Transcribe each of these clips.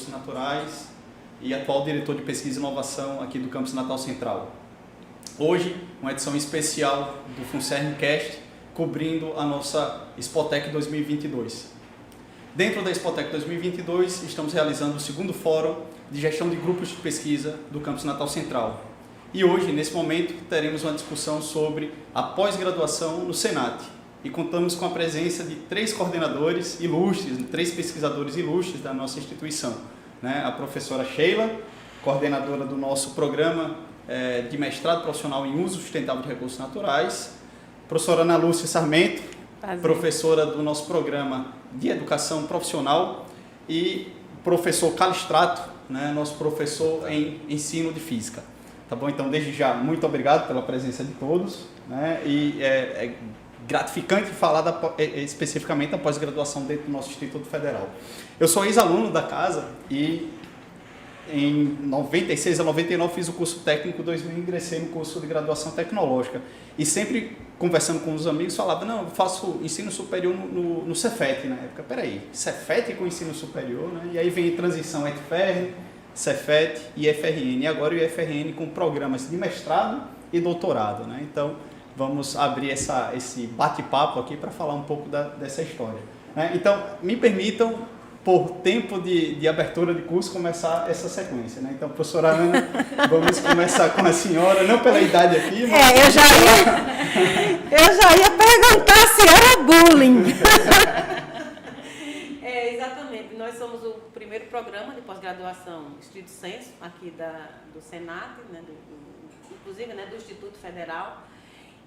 Recursos Naturais e atual diretor de Pesquisa e Inovação aqui do Campus Natal Central. Hoje, uma edição especial do FUNCERN-Cast, cobrindo a nossa Expotec 2022. Dentro da Expotec 2022, estamos realizando o segundo Fórum de Gestão de Grupos de Pesquisa do Campus Natal Central. E hoje, nesse momento, teremos uma discussão sobre a pós-graduação no Senat. E contamos com a presença de 3 coordenadores ilustres, 3 pesquisadores ilustres da nossa instituição. A professora Sheila, coordenadora do nosso programa de mestrado profissional em uso sustentável de recursos naturais. Professora Ana Lúcia Sarmento, professora do nosso programa de educação profissional. E professor Calistrato, nosso professor em ensino de física. Tá bom? Então, desde já, muito obrigado pela presença de todos. E é gratificante falar especificamente da pós-graduação dentro do nosso Instituto Federal. Eu sou ex-aluno da casa e em 96 a 99 fiz o curso técnico, 2000 ingressei no curso de graduação tecnológica. E sempre conversando com os amigos falava, não, eu faço ensino superior no Cefet na época. Peraí, Cefet com ensino superior, E aí vem a transição entre FERN, Cefet e IFRN. E agora o IFRN com programas de mestrado e doutorado, Então, vamos abrir esse bate-papo aqui para falar um pouco dessa história. Então, me permitam, por tempo de abertura de curso, começar essa sequência. Então, professora Ana, vamos começar com a senhora, não pela idade aqui, mas... Eu já ia perguntar se era bullying. Exatamente. Nós somos o primeiro programa de pós-graduação estrito sensu aqui do Senat, inclusive do Instituto Federal.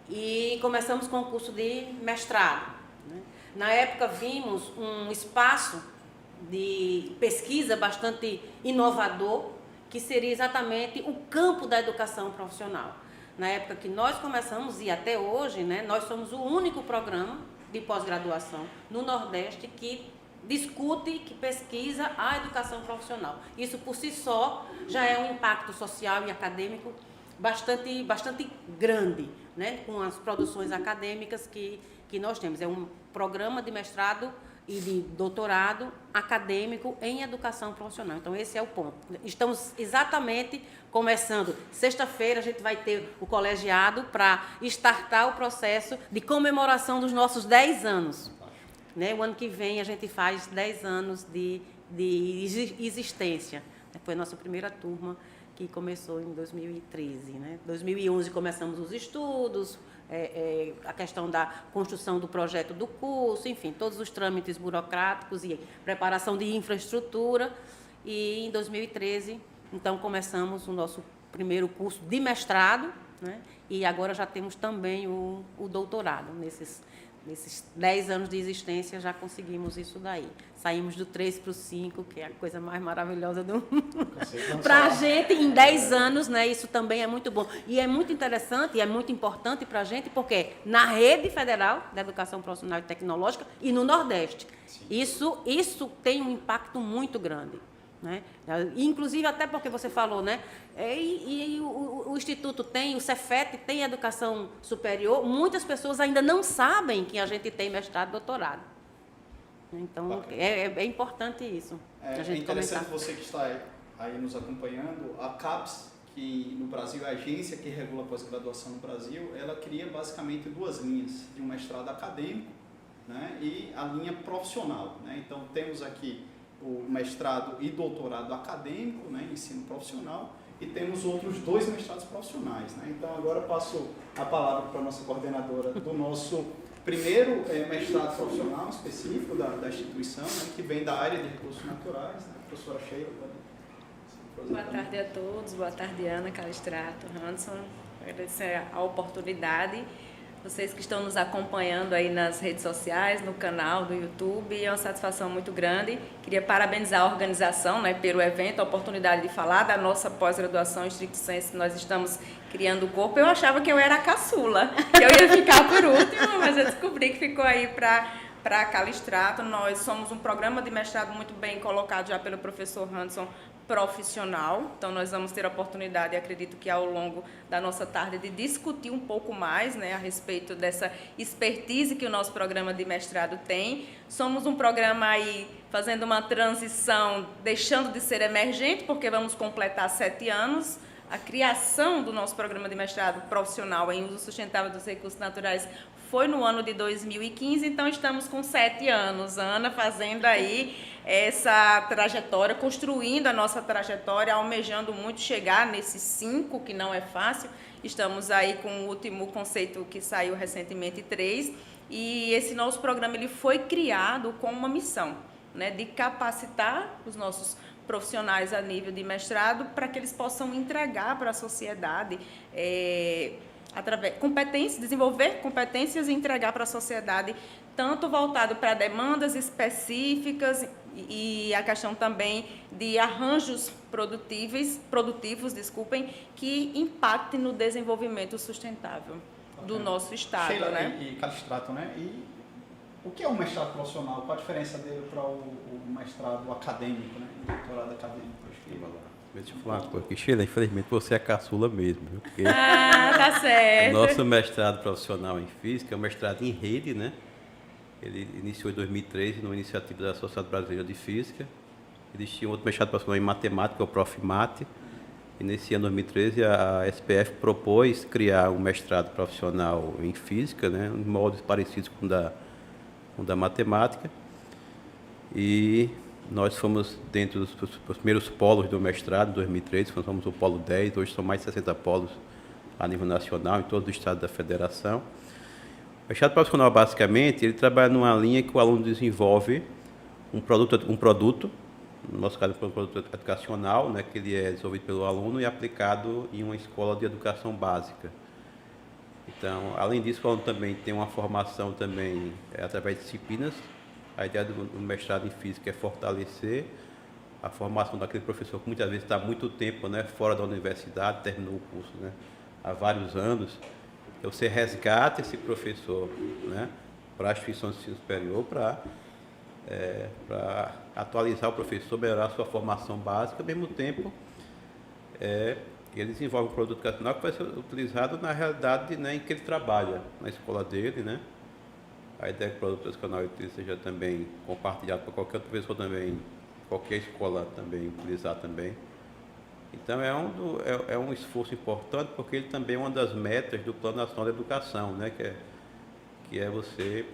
E começamos com o curso de mestrado. Na época vimos um espaço de pesquisa bastante inovador, que seria exatamente o campo da educação profissional. Na época que nós começamos, e até hoje, nós somos o único programa de pós-graduação no Nordeste que discute, que pesquisa a educação profissional. Isso por si só já é um impacto social e acadêmico bastante grande, com as produções acadêmicas que nós temos. É um programa de mestrado e de doutorado acadêmico em educação profissional. Então, esse é o ponto. Estamos exatamente começando. Sexta-feira, a gente vai ter o colegiado para startar o processo de comemoração dos nossos 10 anos. O ano que vem, a gente faz 10 anos de existência. Foi a nossa primeira turma, que começou em 2013. 2011 começamos os estudos, a questão da construção do projeto do curso, enfim, todos os trâmites burocráticos e preparação de infraestrutura. E em 2013, então, começamos o nosso primeiro curso de mestrado, e agora já temos também o doutorado. Nesses 10 anos de existência, já conseguimos isso daí. Saímos do 3 para o 5, que é a coisa mais maravilhosa do mundo. Para a gente, em 10 anos, isso também é muito bom. E é muito interessante e é muito importante para a gente, porque na rede federal da educação profissional e tecnológica e no Nordeste, isso tem um impacto muito grande. Inclusive, até porque você falou, o Instituto tem, o Cefet tem educação superior, muitas pessoas ainda não sabem que a gente tem mestrado e doutorado. Então, é importante isso. É interessante você que está aí nos acompanhando, a CAPES, que no Brasil é a agência que regula a pós-graduação no Brasil, ela cria basicamente 2 linhas, de um mestrado acadêmico e a linha profissional. Então, temos aqui o mestrado e doutorado acadêmico, ensino profissional, e temos outros 2 mestrados profissionais. Então, agora eu passo a palavra para a nossa coordenadora do nosso primeiro mestrado profissional específico da instituição, que vem da área de recursos naturais, a professora Sheila. Boa tarde a todos, boa tarde Ana, Calistrato, Hanson, agradecer a oportunidade. Vocês que estão nos acompanhando aí nas redes sociais, no canal do YouTube, é uma satisfação muito grande. Queria parabenizar a organização pelo evento, a oportunidade de falar da nossa pós-graduação em estricto sensu. Nós estamos criando o corpo. Eu achava que eu era a caçula, que eu ia ficar por último, mas eu descobri que ficou aí para Calistrato. Nós somos um programa de mestrado muito bem colocado já pelo professor Hanson profissional. Então, nós vamos ter a oportunidade, acredito que ao longo da nossa tarde, de discutir um pouco mais, né, a respeito dessa expertise que o nosso programa de mestrado tem. Somos um programa aí fazendo uma transição, deixando de ser emergente, porque vamos completar 7 anos. A criação do nosso programa de mestrado profissional em uso sustentável dos recursos naturais foi no ano de 2015, então estamos com 7 anos, Ana, fazendo aí essa trajetória, construindo a nossa trajetória, almejando muito chegar nesses 5, que não é fácil. Estamos aí com o último conceito que saiu recentemente, 3, e esse nosso programa ele foi criado com uma missão, né, de capacitar os nossos profissionais a nível de mestrado para que eles possam entregar para a sociedade desenvolver competências e entregar para a sociedade, tanto voltado para demandas específicas e a questão também de arranjos produtivos, que impactem no desenvolvimento sustentável do nosso Estado. Sheila, né? e Calistrato, né? E o que é um mestrado profissional? Qual a diferença dele para o mestrado acadêmico, né? O doutorado acadêmico? Deixa eu falar uma coisa aqui. Sheila, infelizmente você é caçula mesmo, viu? Porque Tá certo. o nosso mestrado profissional em Física é um mestrado em rede, né? Ele iniciou em 2013, numa iniciativa da Sociedade Brasileira de Física. Existia um outro mestrado profissional em Matemática, o Profimate. E nesse ano 2013, a SPF propôs criar um mestrado profissional em Física, né? Em moldes parecidos com o da Matemática. E nós fomos dentro dos primeiros polos do mestrado, em 2013, nós fomos o polo 10, hoje são mais de 60 polos a nível nacional, em todo o estado da federação. O mestrado profissional, basicamente, ele trabalha numa linha que o aluno desenvolve um produto, no nosso caso, um produto educacional, né, que ele é desenvolvido pelo aluno e aplicado em uma escola de educação básica. Então, além disso, o aluno também tem uma formação também através de disciplinas. A ideia do mestrado em Física é fortalecer a formação daquele professor que muitas vezes está há muito tempo, né, fora da universidade, terminou o curso, né, há vários anos. Então, você resgata esse professor, né, para a instituição de ensino superior, para atualizar o professor, melhorar a sua formação básica, ao mesmo tempo ele desenvolve um produto educacional que vai ser utilizado na realidade, né, em que ele trabalha, na escola dele, né. A ideia é que o produto educacional seja também compartilhado para qualquer outro professor também, qualquer escola também utilizar também. Então é um esforço importante, porque ele também é uma das metas do Plano Nacional de Educação, né, que é você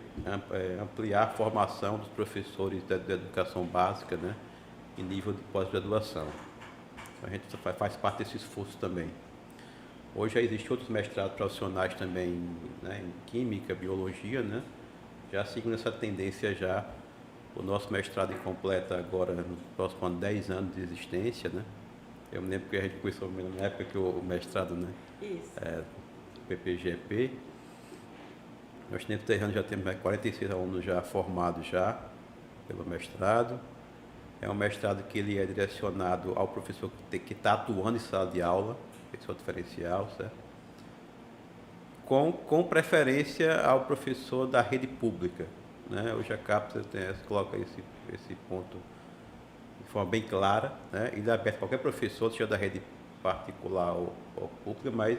ampliar a formação dos professores da educação básica, né, em nível de pós-graduação. Então, a gente faz parte desse esforço também. Hoje já existem outros mestrados profissionais também, né, em Química, Biologia, né, já seguindo essa tendência já. O nosso mestrado completa agora, no próximo ano, 10 anos de existência, né. Eu me lembro que a gente começou na época que o mestrado, né, PPGP, nós temos 3 anos, já temos 46 alunos já formados já pelo mestrado. É um mestrado que ele é direcionado ao professor que está atuando em sala de aula, esse é o diferencial, certo? Com preferência ao professor da rede pública, né? Hoje a CAPES coloca esse ponto de forma bem clara, né? Ele é aberto a qualquer professor, seja da rede particular ou pública, mas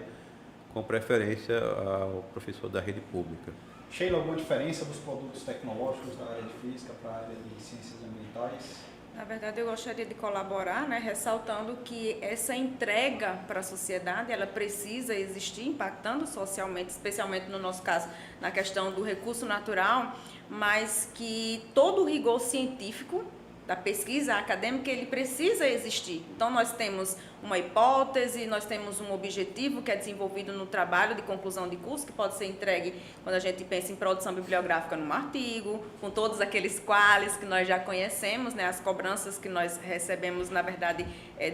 com preferência ao professor da rede pública. Sheila, alguma diferença dos produtos tecnológicos da área de física para a área de ciências ambientais? Na verdade, eu gostaria de colaborar, né, ressaltando que essa entrega para a sociedade, ela precisa existir, impactando socialmente, especialmente no nosso caso, na questão do recurso natural, mas que todo o rigor científico da pesquisa acadêmica, ele precisa existir. Então, nós temos uma hipótese, nós temos um objetivo que é desenvolvido no trabalho de conclusão de curso, que pode ser entregue quando a gente pensa em produção bibliográfica num artigo, com todos aqueles quales que nós já conhecemos, né, as cobranças que nós recebemos, na verdade,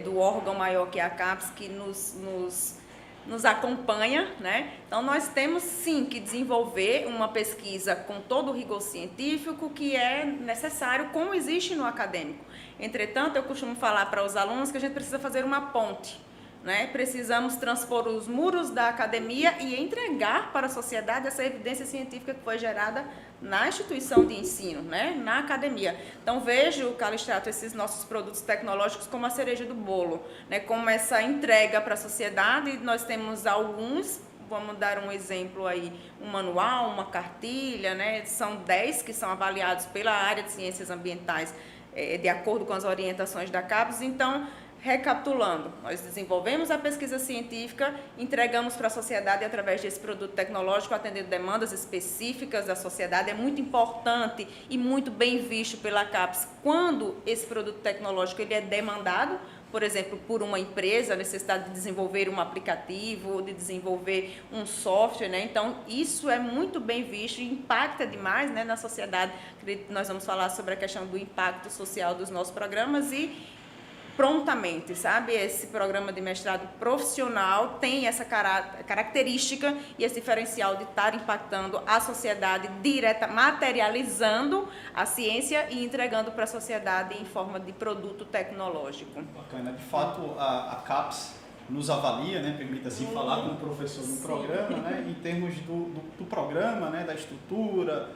do órgão maior que é a CAPES, que nos acompanha, né? Então, nós temos, sim, que desenvolver uma pesquisa com todo o rigor científico que é necessário, como existe no acadêmico. Entretanto, eu costumo falar para os alunos que a gente precisa fazer uma ponte né, precisamos transpor os muros da academia e entregar para a sociedade essa evidência científica que foi gerada na instituição de ensino, né, na academia. Então, vejo, Calistrato, esses nossos produtos tecnológicos como a cereja do bolo, né, como essa entrega para a sociedade. Nós temos alguns, vamos dar um exemplo aí, um manual, uma cartilha, né, são 10 que são avaliados pela área de ciências ambientais, de acordo com as orientações da CAPES. Então, recapitulando, nós desenvolvemos a pesquisa científica, entregamos para a sociedade através desse produto tecnológico, atendendo demandas específicas da sociedade. É muito importante e muito bem visto pela CAPES quando esse produto tecnológico ele é demandado, por exemplo, por uma empresa, a necessidade de desenvolver um aplicativo, de desenvolver um software, né? Então, isso é muito bem visto e impacta demais, né, na sociedade. Nós vamos falar sobre a questão do impacto social dos nossos programas e prontamente, sabe? Esse programa de mestrado profissional tem essa característica e esse diferencial de estar impactando a sociedade direta, materializando a ciência e entregando para a sociedade em forma de produto tecnológico. Bacana. De fato, a CAPES nos avalia, né? Permita assim falar com o professor no programa, né? Em termos do programa, né? Da estrutura,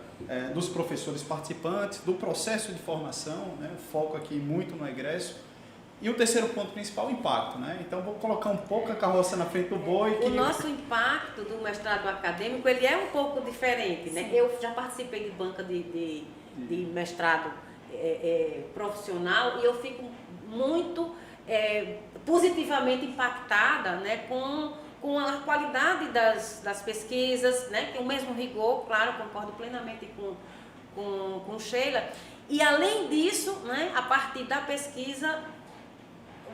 dos professores participantes, do processo de formação, né? Foco aqui muito no egresso. E o terceiro ponto principal, o impacto, né? Então, vou colocar um pouco a carroça na frente do boi. O nosso impacto do mestrado acadêmico, ele é um pouco diferente, né? Sim. Eu já participei de banca de mestrado profissional e eu fico muito positivamente impactada, né, com a qualidade das pesquisas, né? Que é o mesmo rigor, claro, concordo plenamente com Sheila. E, além disso, né, a partir da pesquisa,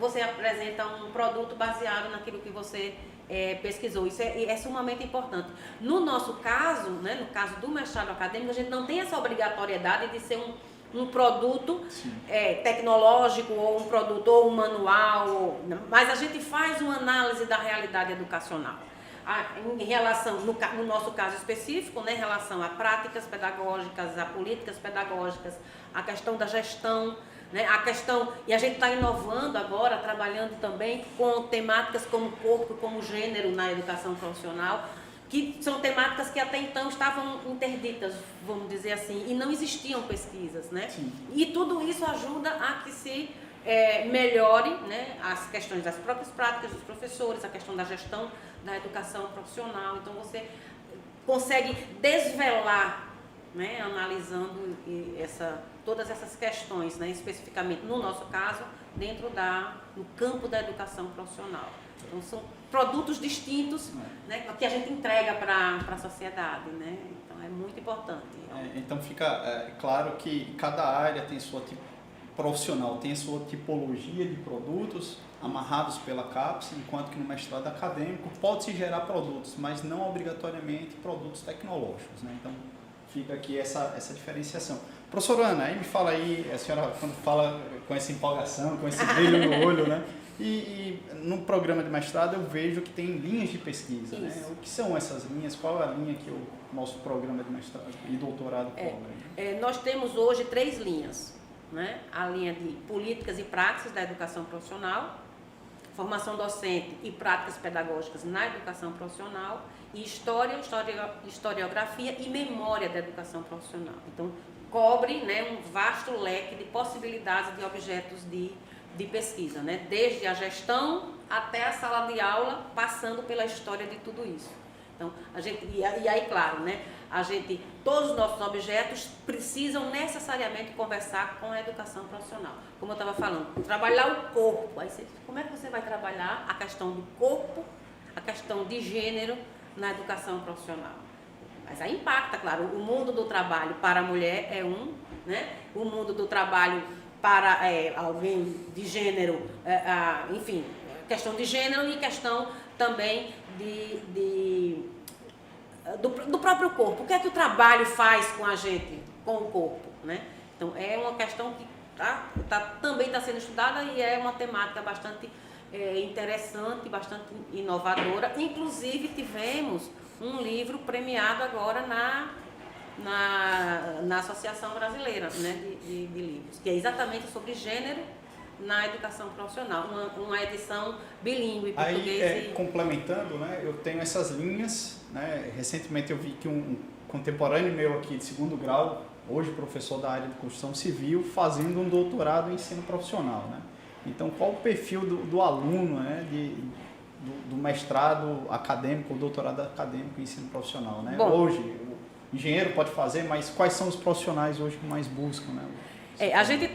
você apresenta um produto baseado naquilo que você pesquisou. Isso é sumamente importante. No nosso caso, né, no caso do mestrado acadêmico, a gente não tem essa obrigatoriedade de ser um produto tecnológico, ou um produto, ou um manual, mas a gente faz uma análise da realidade educacional. Em relação, no nosso caso específico, né, em relação a práticas pedagógicas, a políticas pedagógicas, a questão da gestão, né, e a gente está inovando agora, trabalhando também com temáticas como corpo, como gênero na educação profissional, que são temáticas que até então estavam interditas, vamos dizer assim, e não existiam pesquisas, né? Sim. E tudo isso ajuda a que se melhore, né, as questões das próprias práticas dos professores, a questão da gestão da educação profissional. Então, você consegue desvelar, né, analisando todas essas questões, né, especificamente, no nosso caso, dentro no campo da educação profissional. Então, são produtos distintos, né, que a gente entrega para a sociedade, né? Então, é muito importante. Então, fica claro que cada área tem sua profissional, tem a sua tipologia de produtos amarrados pela CAPES, enquanto que no mestrado acadêmico pode-se gerar produtos, mas não obrigatoriamente produtos tecnológicos, né? Então, fica aqui essa diferenciação. Professora Ana, aí me fala aí, a senhora quando fala com essa empolgação, com esse brilho no olho, né? E no programa de mestrado eu vejo que tem linhas de pesquisa, né? O que são essas linhas? Qual é a linha que o nosso programa de mestrado e doutorado cobre? Nós temos hoje 3 linhas, né? A linha de políticas e práticas da educação profissional, formação docente e práticas pedagógicas na educação profissional, e historiografia e memória da educação profissional. Então, cobre, né, um vasto leque de possibilidades de objetos de pesquisa, né? Desde a gestão até a sala de aula, passando pela história de tudo isso. Então, e aí, claro, né, todos os nossos objetos precisam necessariamente conversar com a educação profissional. Como eu estava falando, trabalhar o corpo. Aí como é que você vai trabalhar a questão do corpo, a questão de gênero na educação profissional? Mas aí impacta, claro, o mundo do trabalho para a mulher é né? O mundo do trabalho para alguém de gênero, enfim, questão de gênero e questão também do próprio corpo. O que é que o trabalho faz com a gente, com o corpo, né? Então, é uma questão que também está sendo estudada e é uma temática bastante interessante, bastante inovadora. Inclusive, tivemos um livro premiado agora na Associação Brasileira, né, de Livros, que é exatamente sobre gênero na educação profissional, uma edição bilíngue, português Aí, e... complementando, né, eu tenho essas linhas, né, recentemente eu vi que um contemporâneo meu aqui de 2º grau, hoje professor da área de construção civil, fazendo um doutorado em ensino profissional, né? Então, qual o perfil do aluno, né, do mestrado acadêmico ou doutorado acadêmico em ensino profissional, né? Bom, hoje, o engenheiro pode fazer, mas quais são os profissionais hoje que mais buscam, né? a gente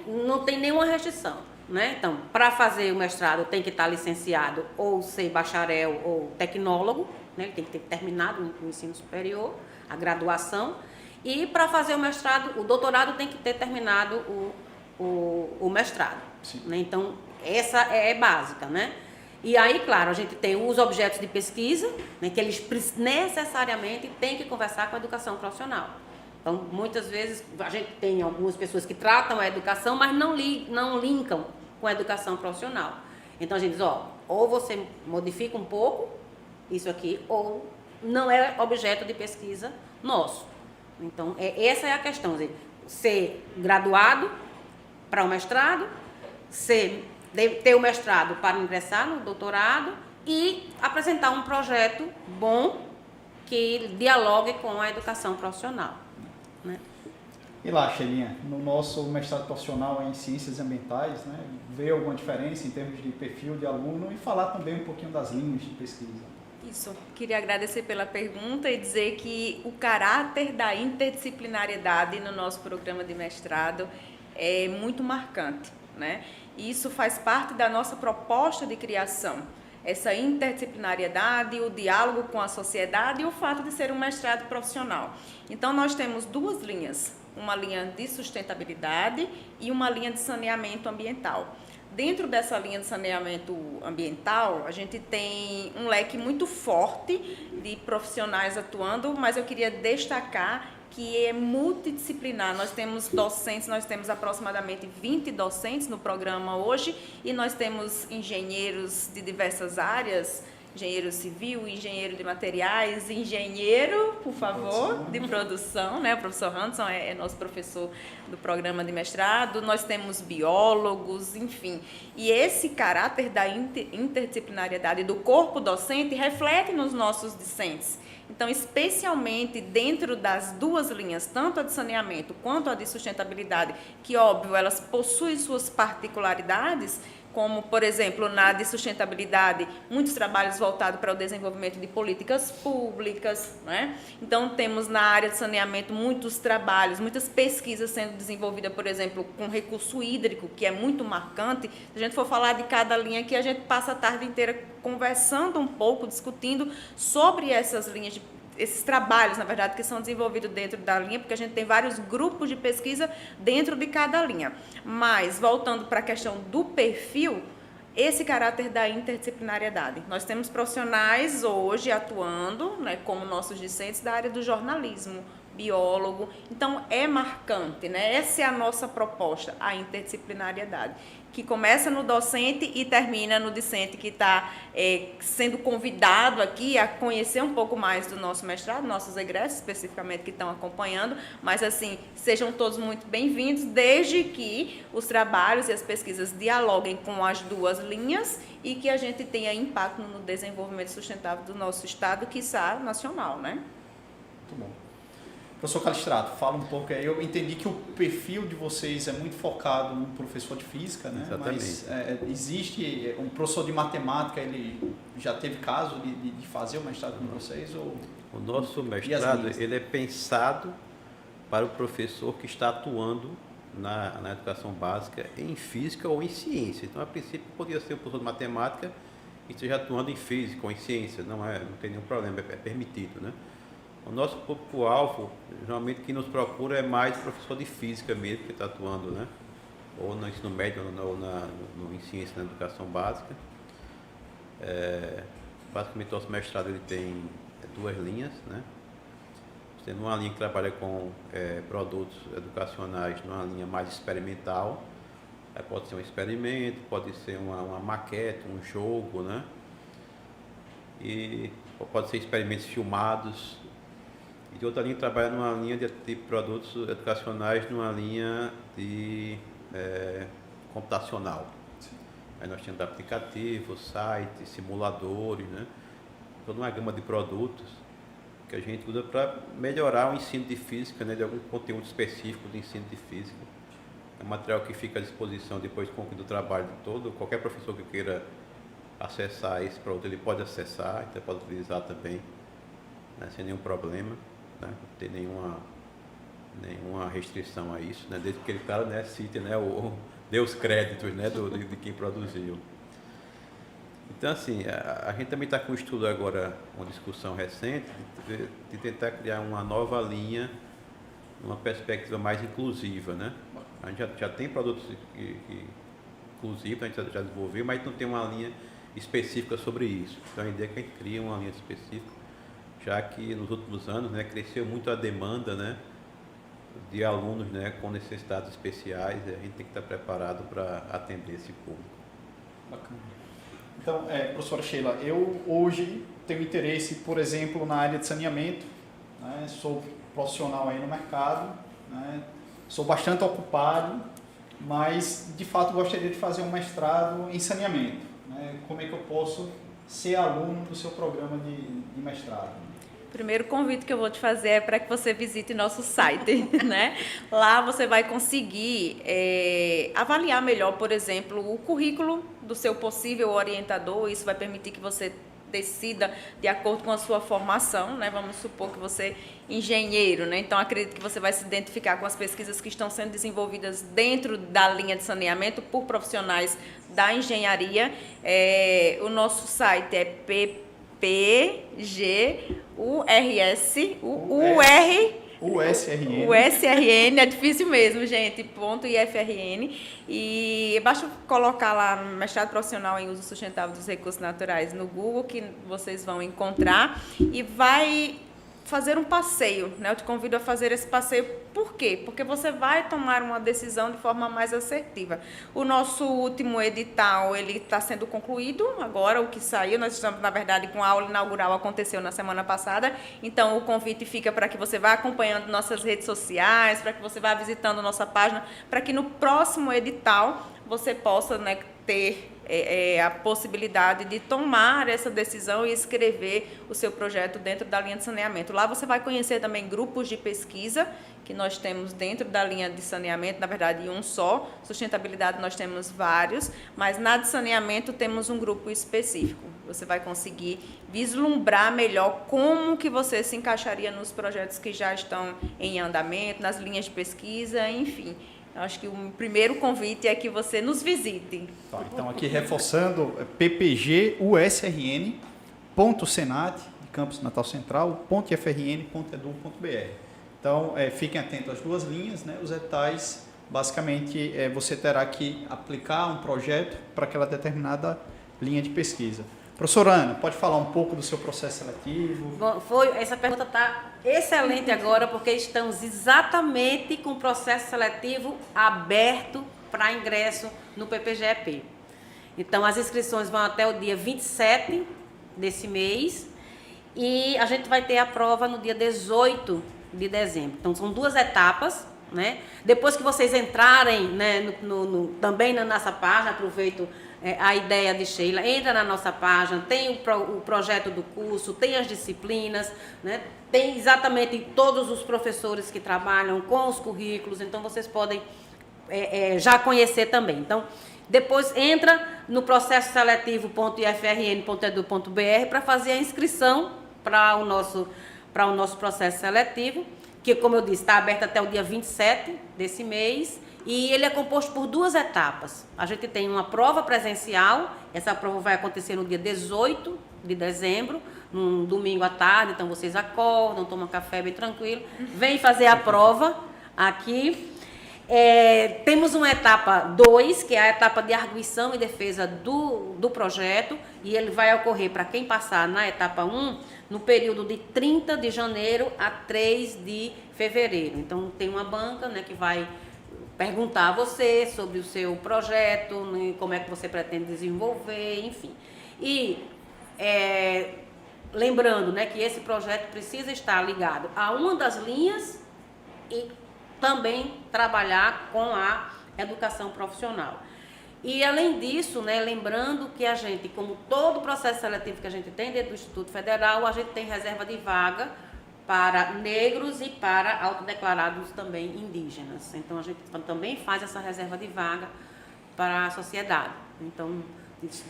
não tem nenhuma restrição, né? Então, para fazer o mestrado tem que estar licenciado ou ser bacharel ou tecnólogo, né? Ele tem que ter terminado o ensino superior, a graduação, e para fazer o mestrado, o doutorado tem que ter terminado o mestrado, né? Então, essa é básica, né? E aí, claro, a gente tem os objetos de pesquisa, né, que eles necessariamente têm que conversar com a educação profissional. Então, muitas vezes, a gente tem algumas pessoas que tratam a educação, mas não linkam com a educação profissional. Então, a gente diz, ou você modifica um pouco isso aqui, ou não é objeto de pesquisa nosso. Então, essa é a questão, ser graduado para o mestrado, ter o mestrado para ingressar no doutorado e apresentar um projeto bom que dialogue com a educação profissional, né? E lá, Xelinha, no nosso mestrado profissional em Ciências Ambientais, né, vê alguma diferença em termos de perfil de aluno e falar também um pouquinho das linhas de pesquisa? Isso, queria agradecer pela pergunta e dizer que o caráter da interdisciplinariedade no nosso programa de mestrado é muito marcante, né? E isso faz parte da nossa proposta de criação, essa interdisciplinariedade, o diálogo com a sociedade e o fato de ser um mestrado profissional. Então, nós temos 2 linhas, uma linha de sustentabilidade e uma linha de saneamento ambiental. Dentro dessa linha de saneamento ambiental, a gente tem um leque muito forte de profissionais atuando, mas eu queria destacar que é multidisciplinar. Nós temos docentes, nós temos aproximadamente 20 docentes no programa hoje e nós temos engenheiros de diversas áreas, engenheiro civil, engenheiro de materiais, engenheiro, por favor, de produção, né? O professor Hanson é nosso professor do programa de mestrado, nós temos biólogos, enfim. E esse caráter da interdisciplinariedade do corpo docente reflete nos nossos discentes. Então, especialmente dentro das 2 linhas, tanto a de saneamento quanto a de sustentabilidade, que, óbvio, elas possuem suas particularidades, como, por exemplo, na de sustentabilidade, muitos trabalhos voltados para o desenvolvimento de políticas públicas, né? Então, temos na área de saneamento muitos trabalhos, muitas pesquisas sendo desenvolvidas, por exemplo, com recurso hídrico, que é muito marcante. Se a gente for falar de cada linha aqui, a gente passa a tarde inteira conversando um pouco, discutindo sobre essas linhas esses trabalhos, na verdade, que são desenvolvidos dentro da linha, porque a gente tem vários grupos de pesquisa dentro de cada linha. Mas, voltando para a questão do perfil, esse caráter da interdisciplinariedade. Nós temos profissionais hoje atuando, né, como nossos discentes da área do jornalismo, biólogo. Então, é marcante, né? Essa é a nossa proposta, a interdisciplinariedade, que começa no docente e termina no discente que está sendo convidado aqui a conhecer um pouco mais do nosso mestrado, nossos egressos especificamente que estão acompanhando, mas assim, sejam todos muito bem-vindos, desde que os trabalhos e as pesquisas dialoguem com as 2 linhas e que a gente tenha impacto no desenvolvimento sustentável do nosso estado, quiçá nacional, né? Muito bom. Professor Calistrato, fala um pouco aí. Eu entendi que o perfil de vocês é muito focado no professor de física, né? Exatamente. Mas existe um professor de matemática, ele já teve caso de fazer o mestrado com vocês? Ou... O nosso mestrado, ele é pensado para o professor que está atuando na educação básica em física ou em ciência. Então, a princípio, poderia ser um professor de matemática que esteja atuando em física ou em ciência. Não tem nenhum problema, é permitido, né? O nosso público-alvo, geralmente, quem nos procura é mais professor de física mesmo, que está atuando, né? Ou no ensino médio, ou no ciência, na educação básica. Basicamente, o nosso mestrado ele tem 2 linhas, né? Tem uma linha que trabalha com produtos educacionais, numa linha mais experimental. Pode ser um experimento, pode ser uma maquete, um jogo, né? E pode ser experimentos filmados. E de outra linha trabalha numa linha de produtos educacionais, numa linha de computacional. Aí nós temos aplicativos, sites, simuladores, né? Toda uma gama de produtos que a gente usa para melhorar o ensino de física, né? De algum conteúdo específico do ensino de física. É um material que fica à disposição depois do trabalho todo. Qualquer professor que queira acessar esse produto, ele pode acessar, então pode utilizar também, né? Sem nenhum problema, né? Não tem nenhuma restrição a isso, né? Desde que aquele cara, né, cite, né, dê os créditos, né, de quem produziu. Então, assim, a gente também está com um estudo agora, uma discussão recente, de tentar criar uma nova linha, uma perspectiva mais inclusiva, né? A gente já tem produtos inclusivos, a gente já desenvolveu, mas não tem uma linha específica sobre isso. Então, a ideia é que a gente cria uma linha específica, já que nos últimos anos, né, cresceu muito a demanda, né, de alunos, né, com necessidades especiais, e a gente tem que estar preparado para atender esse público. Bacana. Então, professora Sheila, eu hoje tenho interesse, por exemplo, na área de saneamento, né, sou profissional aí no mercado, né, sou bastante ocupado, mas de fato gostaria de fazer um mestrado em saneamento, né, como é que eu posso ser aluno do seu programa de mestrado? O primeiro convite que eu vou te fazer é para que você visite nosso site, né? Lá você vai conseguir avaliar melhor, por exemplo, o currículo do seu possível orientador. Isso vai permitir que você decida de acordo com a sua formação, né? Vamos supor que você é engenheiro, né? Então acredito que você vai se identificar com as pesquisas que estão sendo desenvolvidas dentro da linha de saneamento por profissionais da engenharia. O nosso site é USRN, é difícil mesmo, gente, .ifrn, e basta colocar lá mestrado profissional em uso sustentável dos recursos naturais no Google, que vocês vão encontrar, e vai fazer um passeio, né? Eu te convido a fazer esse passeio. Por quê? Porque você vai tomar uma decisão de forma mais assertiva. O nosso último edital, ele está sendo concluído agora, o que saiu. Nós estamos, na verdade, com a aula inaugural, aconteceu na semana passada. Então, o convite fica para que você vá acompanhando nossas redes sociais, para que você vá visitando nossa página, para que no próximo edital você possa, né, ter a possibilidade de tomar essa decisão e escrever o seu projeto dentro da linha de saneamento. Lá você vai conhecer também grupos de pesquisa que nós temos dentro da linha de saneamento, na verdade um só, sustentabilidade nós temos vários, mas na de saneamento temos um grupo específico. Você vai conseguir vislumbrar melhor como que você se encaixaria nos projetos que já estão em andamento, nas linhas de pesquisa, enfim. Eu acho que o primeiro convite é que você nos visite. Tá, então, aqui reforçando, ppgusrn.senat, de Campus Natal Central, .ifrn.edu.br. Então, fiquem atentos às duas linhas, né? Os editais, basicamente, você terá que aplicar um projeto para aquela determinada linha de pesquisa. Professora Ana, pode falar um pouco do seu processo seletivo? Bom, essa pergunta está excelente agora, porque estamos exatamente com o processo seletivo aberto para ingresso no PPGEP. Então, as inscrições vão até o dia 27 desse mês e a gente vai ter a prova no dia 18 de dezembro. Então, são duas etapas, né? Depois que vocês entrarem, né, também na nossa página, aproveito a ideia de Sheila, entra na nossa página, tem o projeto do curso, tem as disciplinas, né? Tem exatamente todos os professores que trabalham com os currículos, então vocês podem já conhecer também. Então, depois entra no processo seletivo.ifrn.edu.br para fazer a inscrição para o nosso processo seletivo, que, como eu disse, está aberto até o dia 27 desse mês. E ele é composto por duas etapas. A gente tem uma prova presencial, essa prova vai acontecer no dia 18 de dezembro, num domingo à tarde, então vocês acordam, tomam café bem tranquilo, vêm fazer a prova aqui. Temos uma etapa 2, que é a etapa de arguição e defesa do projeto, e ele vai ocorrer para quem passar na etapa 1, no período de 30 de janeiro a 3 de fevereiro. Então, tem uma banca, né, que vai perguntar a você sobre o seu projeto, né, como é que você pretende desenvolver, enfim. E lembrando, né, que esse projeto precisa estar ligado a uma das linhas e também trabalhar com a educação profissional. E, além disso, né, lembrando que a gente, como todo o processo seletivo que a gente tem dentro do Instituto Federal, a gente tem reserva de vaga para negros e para autodeclarados também indígenas. Então, a gente também faz essa reserva de vaga para a sociedade. Então,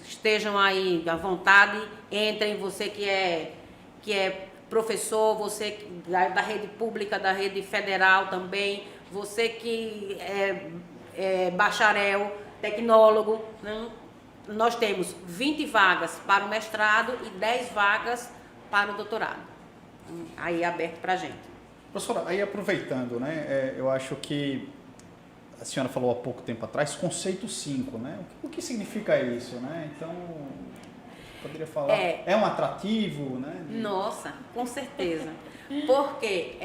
estejam aí à vontade, entrem, você que é professor, você da rede pública, da rede federal também, você que é bacharel, tecnólogo, né? Nós temos 20 vagas para o mestrado e 10 vagas para o doutorado. Aí é aberto para a gente. Professora, aí aproveitando, né, eu acho que a senhora falou há pouco tempo atrás, conceito 5, né? O que significa isso, né? Então, poderia falar, é um atrativo, né? Nossa, com certeza. Porque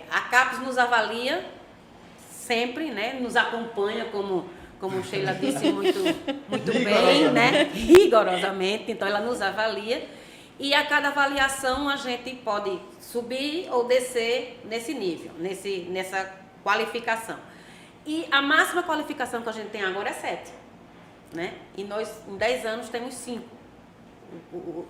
a CAPES nos avalia sempre, né? Nos acompanha, como Sheila disse muito bem, né? Rigorosamente. Então, ela nos avalia. E a cada avaliação a gente pode subir ou descer nesse nível, nessa qualificação. E a máxima qualificação que a gente tem agora é 7, né? E nós, em 10 anos, temos 5.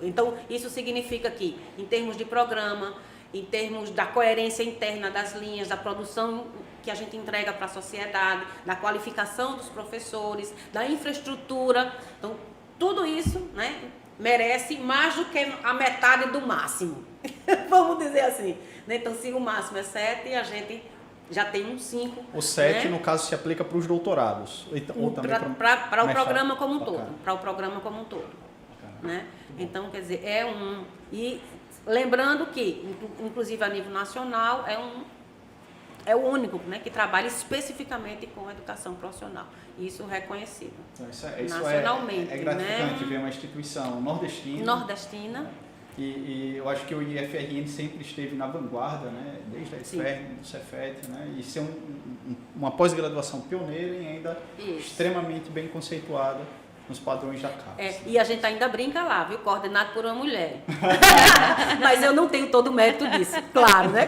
Então, isso significa que, em termos de programa, em termos da coerência interna das linhas, da produção que a gente entrega para a sociedade, da qualificação dos professores, da infraestrutura, então, tudo isso, né, merece mais do que a metade do máximo. Vamos dizer assim. Então, se o máximo é 7, a gente já tem um 5. O 7, né? No caso, se aplica para os doutorados. Ou também para o programa como um Bacana. todo. Para o programa como um todo. Né? Então, quer dizer, E lembrando que, inclusive a nível nacional, é o único, né, que trabalha especificamente com a educação profissional. Isso reconhecido. Então, isso nacionalmente. É gratificante né? ver uma instituição nordestina. Nordestina. E eu acho que o IFRN sempre esteve na vanguarda, né? Desde a IFRN, do Cefet, né? E ser uma pós-graduação pioneira e ainda extremamente bem conceituada nos padrões da CAPES. E a gente ainda brinca lá, viu? Coordenado por uma mulher. Mas eu não tenho todo o mérito disso, claro, né?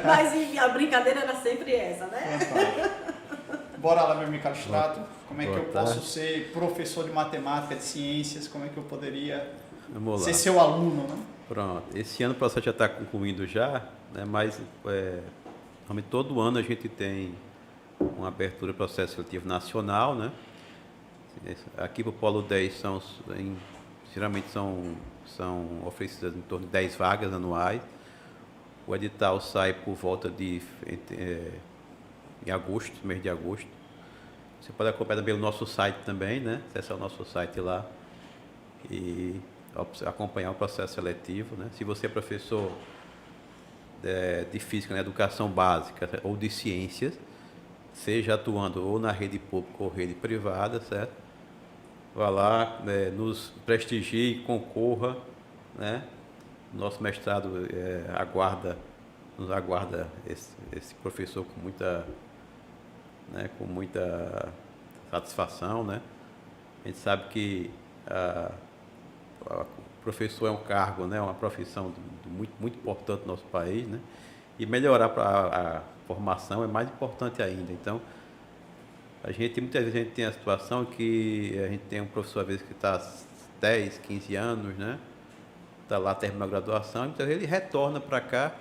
Mas enfim, a brincadeira era sempre essa, né? Fantástico. Bora lá, meu amigo Calistrato. Como é que eu Boa tarde. posso ser professor de matemática, de ciências? Como é que eu poderia Vamos lá. ser seu aluno, né? Pronto. Esse ano o processo já está concluindo já, né? Mas realmente todo ano a gente tem uma abertura do processo seletivo nacional, né? Aqui para o Polo 10 geralmente são oferecidas em torno de 10 vagas anuais. O edital sai por volta de em agosto, mês de agosto. Você pode acompanhar também o nosso site também, né? Acessar o nosso site lá e acompanhar o processo seletivo, né? Se você é professor de física, na educação básica ou de ciências, seja atuando ou na rede pública ou rede privada, certo? Vá lá, nos prestigie, concorra, né? Nosso mestrado nos aguarda esse professor com muita satisfação, né? A gente sabe que o professor é um cargo, né? Uma profissão muito importante no nosso país, né? E melhorar a formação é mais importante ainda. Então, muitas vezes a gente tem a situação que a gente tem um professor, às vezes, que está 10, 15 anos, né? Está lá, termina a graduação, e muitas vezes ele retorna para cá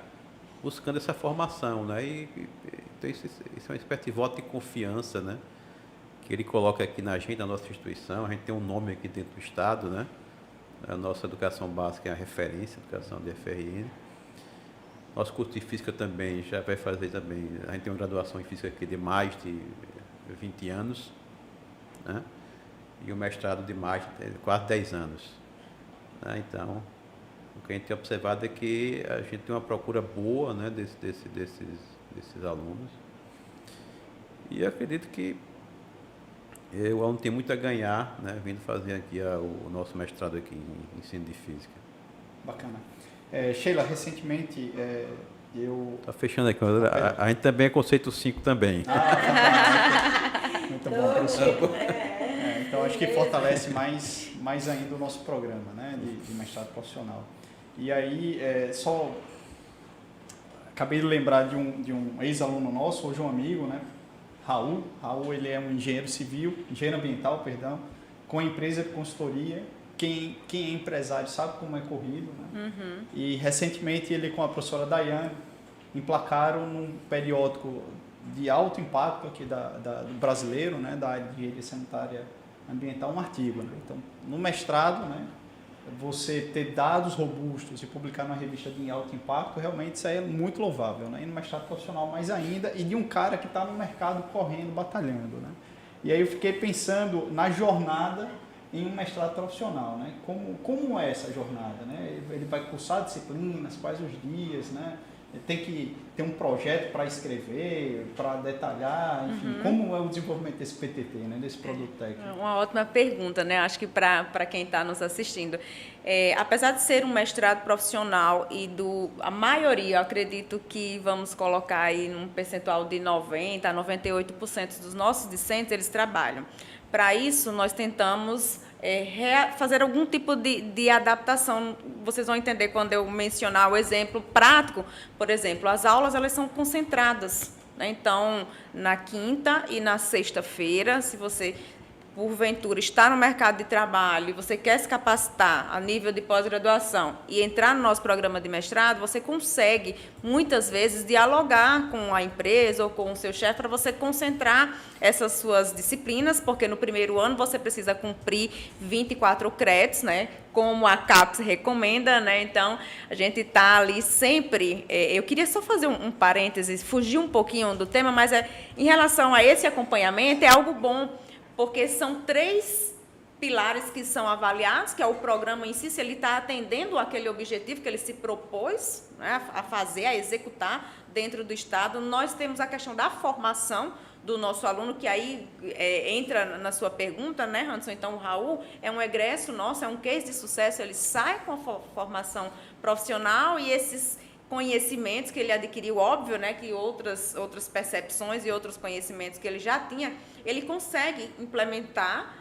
buscando essa formação, né? Então isso é uma espécie de voto de confiança, né? Que ele coloca aqui na gente, na nossa instituição. A gente tem um nome aqui dentro do Estado, né? A nossa educação básica é a referência, a educação de FRN. Nosso curso de Física também já vai fazer também. A gente tem uma graduação em Física aqui de mais de 20 anos, né? E o mestrado de mais de quase 10 anos. Né? Então, o que a gente tem observado é que a gente tem uma procura boa, né, desses alunos. E eu acredito que o aluno tem muito a ganhar, né, vindo fazer aqui o nosso mestrado aqui em ensino de física. Bacana. Sheila, recentemente eu... Está fechando aqui, a gente também é conceito 5 também. Muito bom, professor. Então, acho que fortalece mais ainda o nosso programa, né, de mestrado profissional. E aí, acabei de lembrar de um ex-aluno nosso, hoje um amigo, né, Raul. Raul, ele é um engenheiro civil, engenheiro ambiental, perdão, com empresa de consultoria. Quem é empresário sabe como é corrido, né? E recentemente ele com a professora Daiane emplacaram num periódico de alto impacto aqui do brasileiro, né, da área de engenharia sanitária ambiental, um artigo, né? Então, no mestrado, né, você ter dados robustos e publicar numa revista de alto impacto, realmente isso aí é muito louvável, né? E no mestrado profissional mais ainda, e de um cara que está no mercado correndo, batalhando, né? E aí eu fiquei pensando na jornada em um mestrado profissional, né? Como é essa jornada, né? Ele vai cursar disciplinas, quais os dias, né? Ele tem que ter um projeto para escrever, para detalhar, enfim, como é o desenvolvimento desse PTT, né? Desse produto técnico? Uma ótima pergunta, né? Acho que para quem está nos assistindo. Apesar de ser um mestrado profissional e a maioria, eu acredito que vamos colocar aí num percentual de 90% a 98% dos nossos discentes, eles trabalham. Para isso, nós tentamos fazer algum tipo de adaptação. Vocês vão entender quando eu mencionar o exemplo prático. Por exemplo, as aulas elas são concentradas, né? Então, na quinta e na sexta-feira, se você porventura está no mercado de trabalho e você quer se capacitar a nível de pós-graduação e entrar no nosso programa de mestrado, você consegue, muitas vezes, dialogar com a empresa ou com o seu chefe para você concentrar essas suas disciplinas, porque no primeiro ano você precisa cumprir 24 créditos, né? Como a CAPES recomenda, né? Então, a gente está ali sempre... eu queria só fazer um parênteses, fugir um pouquinho do tema, mas em relação a esse acompanhamento, é algo bom, porque são 3 pilares que são avaliados, que é o programa em si, se ele está atendendo aquele objetivo que ele se propôs, né, a fazer, a executar dentro do Estado. Nós temos a questão da formação do nosso aluno, que aí entra na sua pergunta, né, Hanson? Então, o Raul é um egresso nosso, é um case de sucesso, ele sai com a formação profissional e esses conhecimentos que ele adquiriu, óbvio, né, que outras percepções e outros conhecimentos que ele já tinha, ele consegue implementar,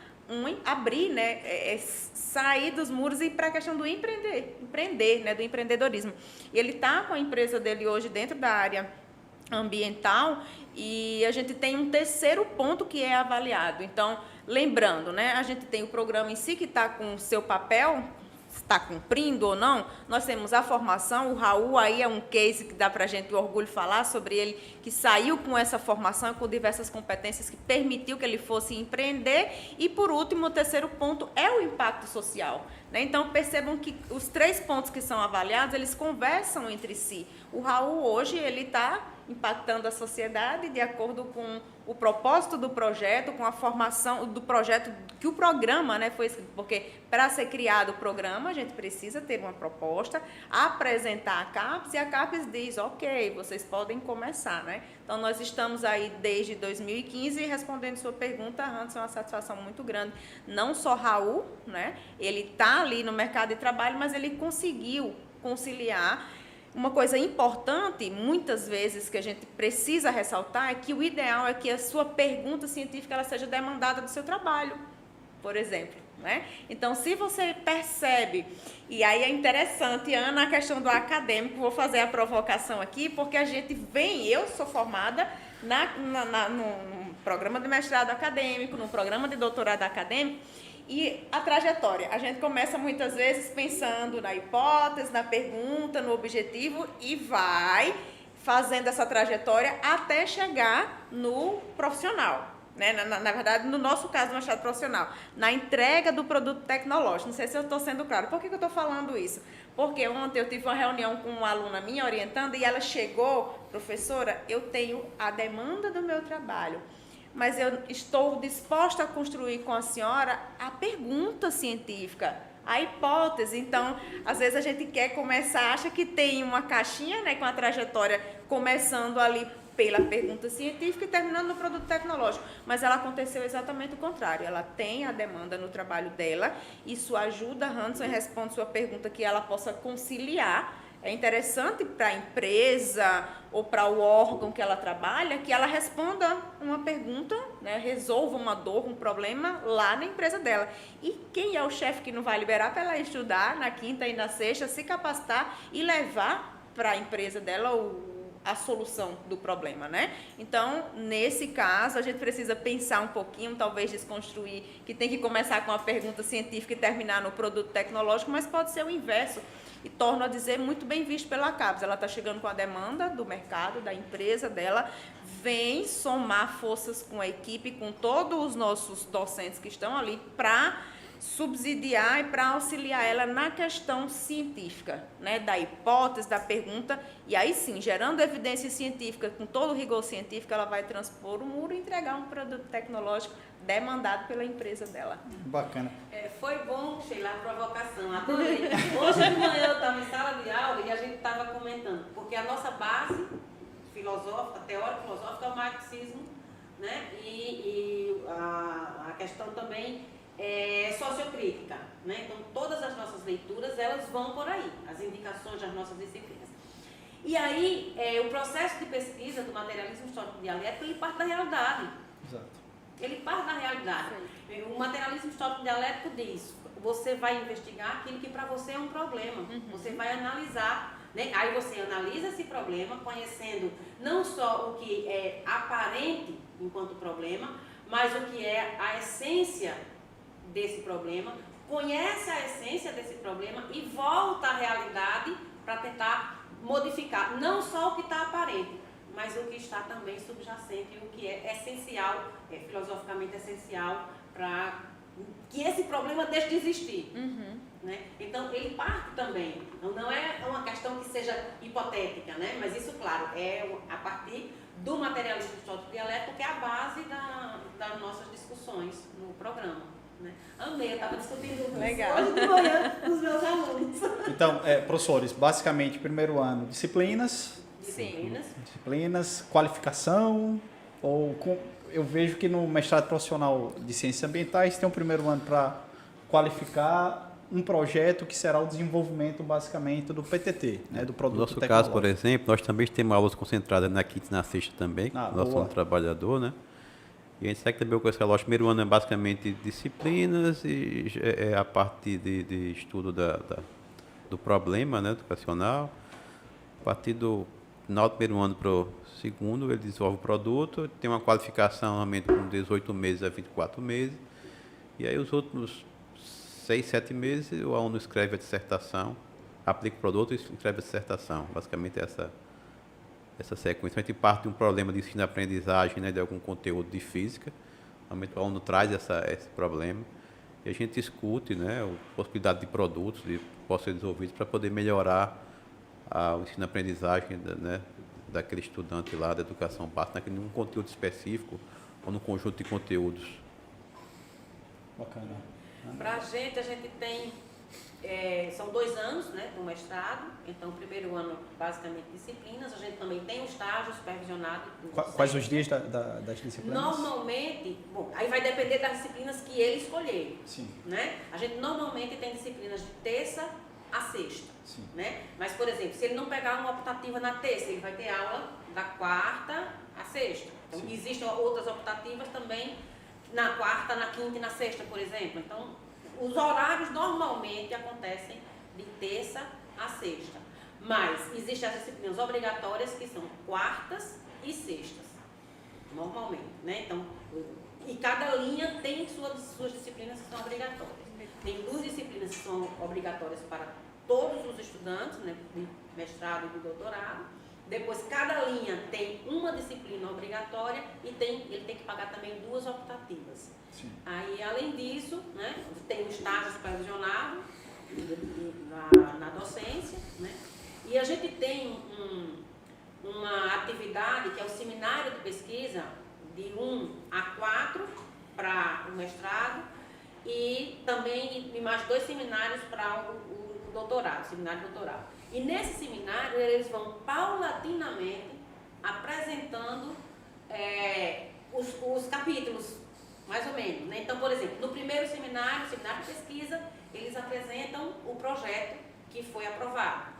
abrir, né, sair dos muros e ir para a questão do empreender, né, do empreendedorismo. E ele está com a empresa dele hoje dentro da área ambiental e a gente tem um terceiro ponto que é avaliado. Então, lembrando, né, a gente tem o programa em si que está com o seu papel, está cumprindo ou não, nós temos a formação, o Raul aí é um case que dá para a gente orgulho falar sobre ele, que saiu com essa formação, com diversas competências que permitiu que ele fosse empreender, e por último, o terceiro ponto é o impacto social, né? Então, percebam que os 3 pontos que são avaliados, eles conversam entre si. O Raul hoje, ele está impactando a sociedade de acordo com o propósito do projeto, com a formação do projeto, que o programa, né, foi escrito, porque para ser criado o programa, a gente precisa ter uma proposta, apresentar a CAPES, e a CAPES diz, ok, vocês podem começar, né? Então, nós estamos aí desde 2015, e respondendo sua pergunta, Hanson, é uma satisfação muito grande. Não só Raul, né, ele está ali no mercado de trabalho, mas ele conseguiu conciliar. Uma coisa importante, muitas vezes, que a gente precisa ressaltar é que o ideal é que a sua pergunta científica ela seja demandada do seu trabalho, por exemplo, né? Então, se você percebe, e aí é interessante, Ana, a questão do acadêmico, vou fazer a provocação aqui, porque a gente eu sou formada no programa de mestrado acadêmico, no programa de doutorado acadêmico, e a trajetória, a gente começa muitas vezes pensando na hipótese, na pergunta, no objetivo e vai fazendo essa trajetória até chegar no profissional, né? Na verdade, no nosso caso, no mestrado profissional, na entrega do produto tecnológico. Não sei se eu estou sendo claro. Por que eu estou falando isso? Porque ontem eu tive uma reunião com uma aluna minha orientando e ela chegou, professora, eu tenho a demanda do meu trabalho, mas eu estou disposta a construir com a senhora a pergunta científica, a hipótese. Então, às vezes a gente quer começar, acha que tem uma caixinha, né, com a trajetória começando ali pela pergunta científica e terminando no produto tecnológico, mas ela aconteceu exatamente o contrário. Ela tem a demanda no trabalho dela, isso ajuda a Hanson, e responde sua pergunta, que ela possa conciliar. É interessante para a empresa ou para o órgão que ela trabalha que ela responda uma pergunta, né, resolva uma dor, um problema lá na empresa dela. E quem é o chefe que não vai liberar para ela estudar na quinta e na sexta, se capacitar e levar para a empresa dela a solução do problema, né? Então, nesse caso, a gente precisa pensar um pouquinho, talvez desconstruir, que tem que começar com a pergunta científica e terminar no produto tecnológico, mas pode ser o inverso. E torno a dizer, muito bem visto pela CAPES. Ela está chegando com a demanda do mercado, da empresa dela, vem somar forças com a equipe, com todos os nossos docentes que estão ali, para subsidiar e para auxiliar ela na questão científica, né, da hipótese, da pergunta, e aí sim, gerando evidência científica, com todo o rigor científico, ela vai transpor o muro e entregar um produto tecnológico demandado pela empresa dela. Bacana. Foi bom, Sheila, a provocação, adorei. Hoje de manhã eu estava em sala de aula e a gente estava comentando, porque a nossa base filosófica, teórico-filosófica é o marxismo, né, e a questão também sociocrítica, né? Então todas as nossas leituras elas vão por aí, as indicações das nossas disciplinas. E aí o processo de pesquisa do materialismo histórico dialético ele parte da realidade. Exato. Ele parte da realidade. O materialismo histórico dialético diz: você vai investigar aquilo que para você é um problema. Você vai analisar, né? Aí você analisa esse problema, conhecendo não só o que é aparente enquanto problema, mas o que é a essência desse problema, conhece a essência desse problema e volta à realidade para tentar modificar não só o que está aparente, mas o que está também subjacente e o que é essencial, filosoficamente essencial para que esse problema deixe de existir. Né? Então, ele parte também, não é uma questão que seja hipotética, né? Mas isso, claro, é a partir do materialismo histórico dialético, que é a base das nossas discussões no programa. Né? Amei, eu estava discutindo isso hoje de manhã com os meus alunos. Então, professores, basicamente, primeiro ano, disciplinas, qualificação, eu vejo que no mestrado profissional de ciências ambientais tem um primeiro ano para qualificar um projeto que será o desenvolvimento, basicamente, do PTT, né, do produto tecnológico. No nosso caso, por exemplo, nós também temos aulas concentradas na quinta e na sexta também, nosso trabalhador, né? E a gente segue também com esse relógio. O primeiro ano é basicamente disciplinas e a parte de estudo do problema, né, educacional. A partir do final do primeiro ano para o segundo, ele desenvolve o produto, tem uma qualificação normalmente com 18 meses a 24 meses. E aí os últimos 6, 7 meses o aluno escreve a dissertação, aplica o produto e escreve a dissertação. Basicamente essa sequência. A gente parte de um problema de ensino-aprendizagem, né, de algum conteúdo de física. Normalmente o aluno traz esse problema e a gente discute, né, a possibilidade de produtos que possam ser desenvolvidos para poder melhorar o ensino-aprendizagem, né, daquele estudante lá da educação básica, num conteúdo específico ou num conjunto de conteúdos. Bacana. Para a gente tem... são 2 anos, né, do mestrado, então o primeiro ano basicamente disciplinas, a gente também tem um estágio supervisionado. Quais os dias das disciplinas? Normalmente, aí vai depender das disciplinas que ele escolher. Sim. Né? A gente normalmente tem disciplinas de terça a sexta. Sim. Né? Mas, por exemplo, se ele não pegar uma optativa na terça, ele vai ter aula da quarta a sexta. Então, sim, existem outras optativas também na quarta, na quinta e na sexta, por exemplo. Então, os horários normalmente acontecem de terça a sexta, mas existem as disciplinas obrigatórias que são quartas e sextas, normalmente, né? Então, e cada linha tem suas disciplinas que são obrigatórias. Tem 2 disciplinas que são obrigatórias para todos os estudantes, né, de mestrado e de doutorado. Depois, cada linha tem uma disciplina obrigatória e ele tem que pagar também 2 optativas. Sim. Aí, além disso, né, tem um estágio supervisionado na docência, né, e a gente tem uma atividade que é o seminário de pesquisa de 1 a 4 para o mestrado e também mais 2 seminários para o doutorado, seminário de doutorado. E nesse seminário eles vão paulatinamente apresentando os capítulos, mais ou menos, né? Então, por exemplo, no primeiro seminário de pesquisa, eles apresentam o projeto que foi aprovado.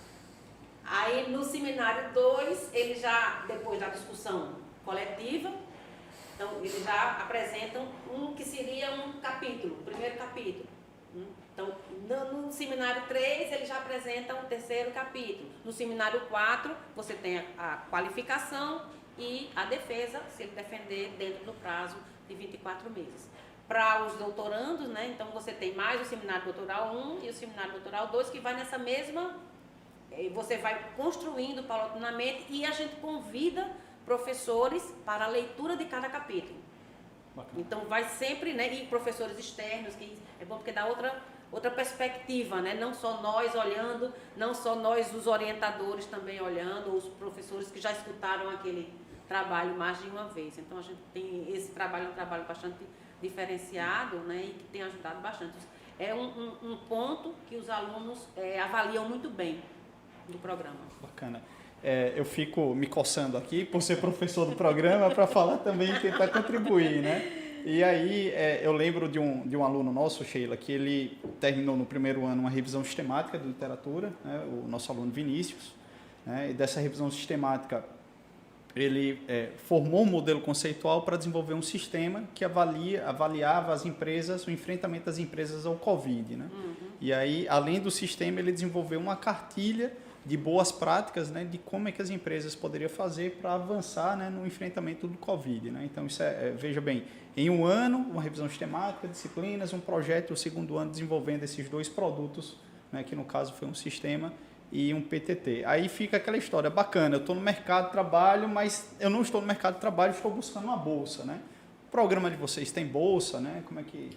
Aí no seminário 2, eles já, depois da discussão coletiva, então eles já apresentam que seria um capítulo, o primeiro capítulo. Então, no seminário 3, ele já apresenta um terceiro capítulo. No seminário 4, você tem a qualificação e a defesa, se ele defender dentro do prazo de 24 meses. Para os doutorandos, né, então você tem mais o seminário doutoral 1 e o seminário doutoral 2, que vai nessa mesma... Você vai construindo paulatinamente e a gente convida professores para a leitura de cada capítulo. Bacana. Então, vai sempre, né, e professores externos, que é bom porque dá outra perspectiva, né? Não só nós olhando, não só nós, os orientadores também olhando, os professores que já escutaram aquele trabalho mais de uma vez. Então, a gente tem esse trabalho, um trabalho bastante diferenciado, né? E que tem ajudado bastante. É um ponto que os alunos avaliam muito bem do programa. Bacana. Eu fico me coçando aqui por ser professor do programa para falar também e tentar contribuir, né? E aí eu lembro de um aluno nosso, Sheila, que ele terminou no primeiro ano uma revisão sistemática de literatura, né? O nosso aluno Vinícius, né? E dessa revisão sistemática ele formou um modelo conceitual para desenvolver um sistema que avaliava as empresas, o enfrentamento das empresas ao Covid, né? Uhum. E aí, além do sistema, ele desenvolveu uma cartilha de boas práticas, né, de como é que as empresas poderiam fazer para avançar, né, no enfrentamento do Covid, né? Então, isso veja bem, em um ano, uma revisão sistemática, disciplinas, um projeto, e o segundo ano desenvolvendo esses dois produtos, né, que no caso foi um sistema e um PTT. Aí fica aquela história bacana, eu estou no mercado de trabalho, mas eu não estou no mercado de trabalho, estou buscando uma bolsa, né? O programa de vocês tem bolsa, né? Como é que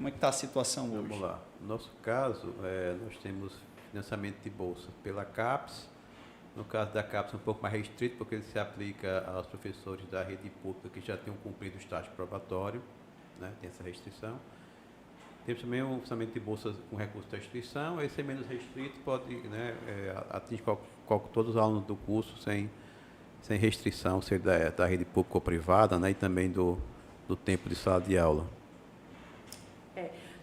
está a situação hoje? Vamos lá. No nosso caso, nós temos financiamento de bolsa pela CAPES. No caso da CAPES é um pouco mais restrito, porque ele se aplica aos professores da rede pública que já tenham cumprido o estágio probatório, né? Tem essa restrição. Temos também um financiamento de bolsa com recurso da instituição. Esse é menos restrito, pode, né, atingir todos os alunos do curso sem restrição, seja da rede pública ou privada, né? E também do tempo de sala de aula.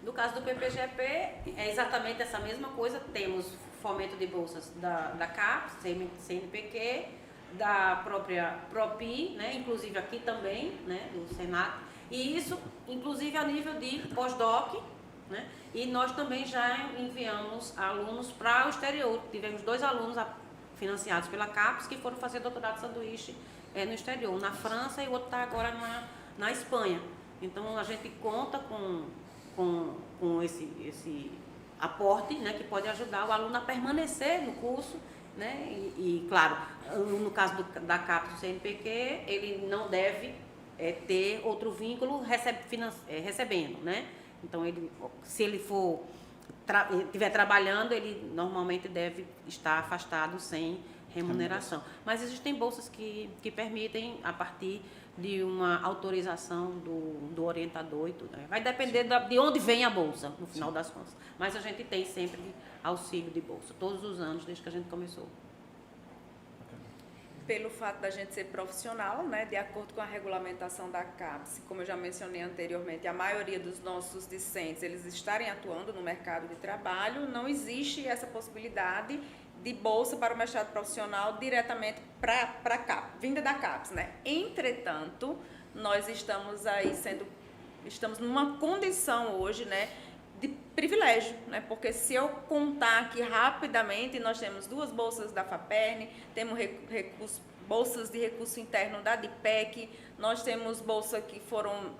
No caso do PPGP, é exatamente essa mesma coisa. Temos fomento de bolsas da CAPES, CNPq, da própria PROPI, né, inclusive aqui também, né, do Senado, e isso, inclusive, a nível de pós-doc, né, e nós também já enviamos alunos para o exterior. Tivemos 2 alunos financiados pela CAPES que foram fazer doutorado de sanduíche no exterior, na França, e o outro está agora na Espanha. Então, a gente conta com esse aporte, né, que pode ajudar o aluno a permanecer no curso, né, e claro, no caso da CAPES do CNPq, ele não deve ter outro vínculo recebendo, né? Então, se ele estiver trabalhando, ele normalmente deve estar afastado sem remuneração. Mas existem bolsas que permitem, a partir de uma autorização do orientador e tudo. Vai depender de onde vem a bolsa, no final das contas. Mas a gente tem sempre auxílio de bolsa, todos os anos, desde que a gente começou. Pelo fato da gente ser profissional, né, de acordo com a regulamentação da CAPES, como eu já mencionei anteriormente, a maioria dos nossos discentes, eles estarem atuando no mercado de trabalho, não existe essa possibilidade de bolsa para o mestrado profissional diretamente para a CAPES, vinda da CAPES, né? Entretanto, nós estamos numa condição hoje, né, de privilégio, né? Porque se eu contar aqui rapidamente, nós temos 2 bolsas da FAPERN, temos bolsas de recurso interno da DIPEC, nós temos bolsas que foram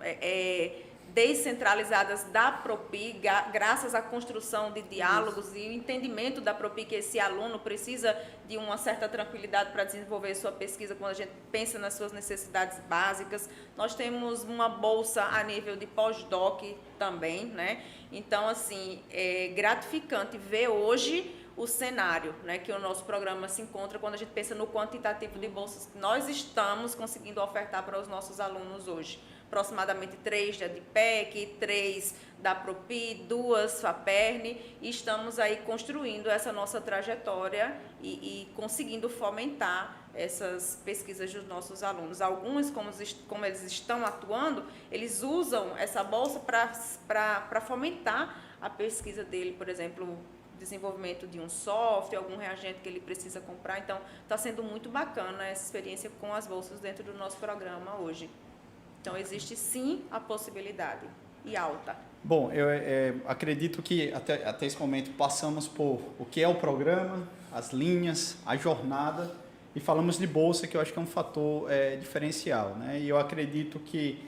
descentralizadas da PROPI, graças à construção de diálogos e o entendimento da PROPI que esse aluno precisa de uma certa tranquilidade para desenvolver sua pesquisa quando a gente pensa nas suas necessidades básicas. Nós temos uma bolsa a nível de pós-doc também, né? Então, assim, é gratificante ver hoje o cenário, né, que o nosso programa se encontra quando a gente pensa no quantitativo de bolsas que nós estamos conseguindo ofertar para os nossos alunos hoje. Aproximadamente 3 da DIPEC, 3 da PROPI, 2 FAPERN, e estamos aí construindo essa nossa trajetória e conseguindo fomentar essas pesquisas dos nossos alunos. Alguns, como eles estão atuando, eles usam essa bolsa para fomentar a pesquisa dele, por exemplo, desenvolvimento de um software, algum reagente que ele precisa comprar. Então, está sendo muito bacana essa experiência com as bolsas dentro do nosso programa hoje. Então, existe sim a possibilidade. e alta? Bom, eu acredito que até esse momento passamos por o que é o programa, as linhas, a jornada, e falamos de bolsa, que eu acho que é um fator diferencial, né? E eu acredito que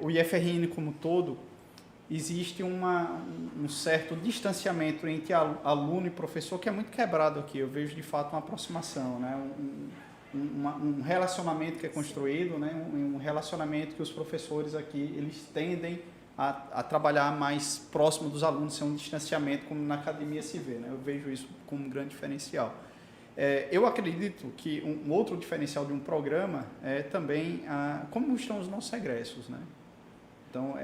o IFRN como todo, existe um certo distanciamento entre aluno e professor que é muito quebrado aqui. Eu vejo de fato uma aproximação, né? Um relacionamento que é construído, né? Um relacionamento que os professores aqui eles tendem a trabalhar mais próximo dos alunos, ser um distanciamento como na academia se vê, né? Eu vejo isso como um grande diferencial. Eu acredito que um outro diferencial de um programa é também como estão os nossos egressos, né? Então,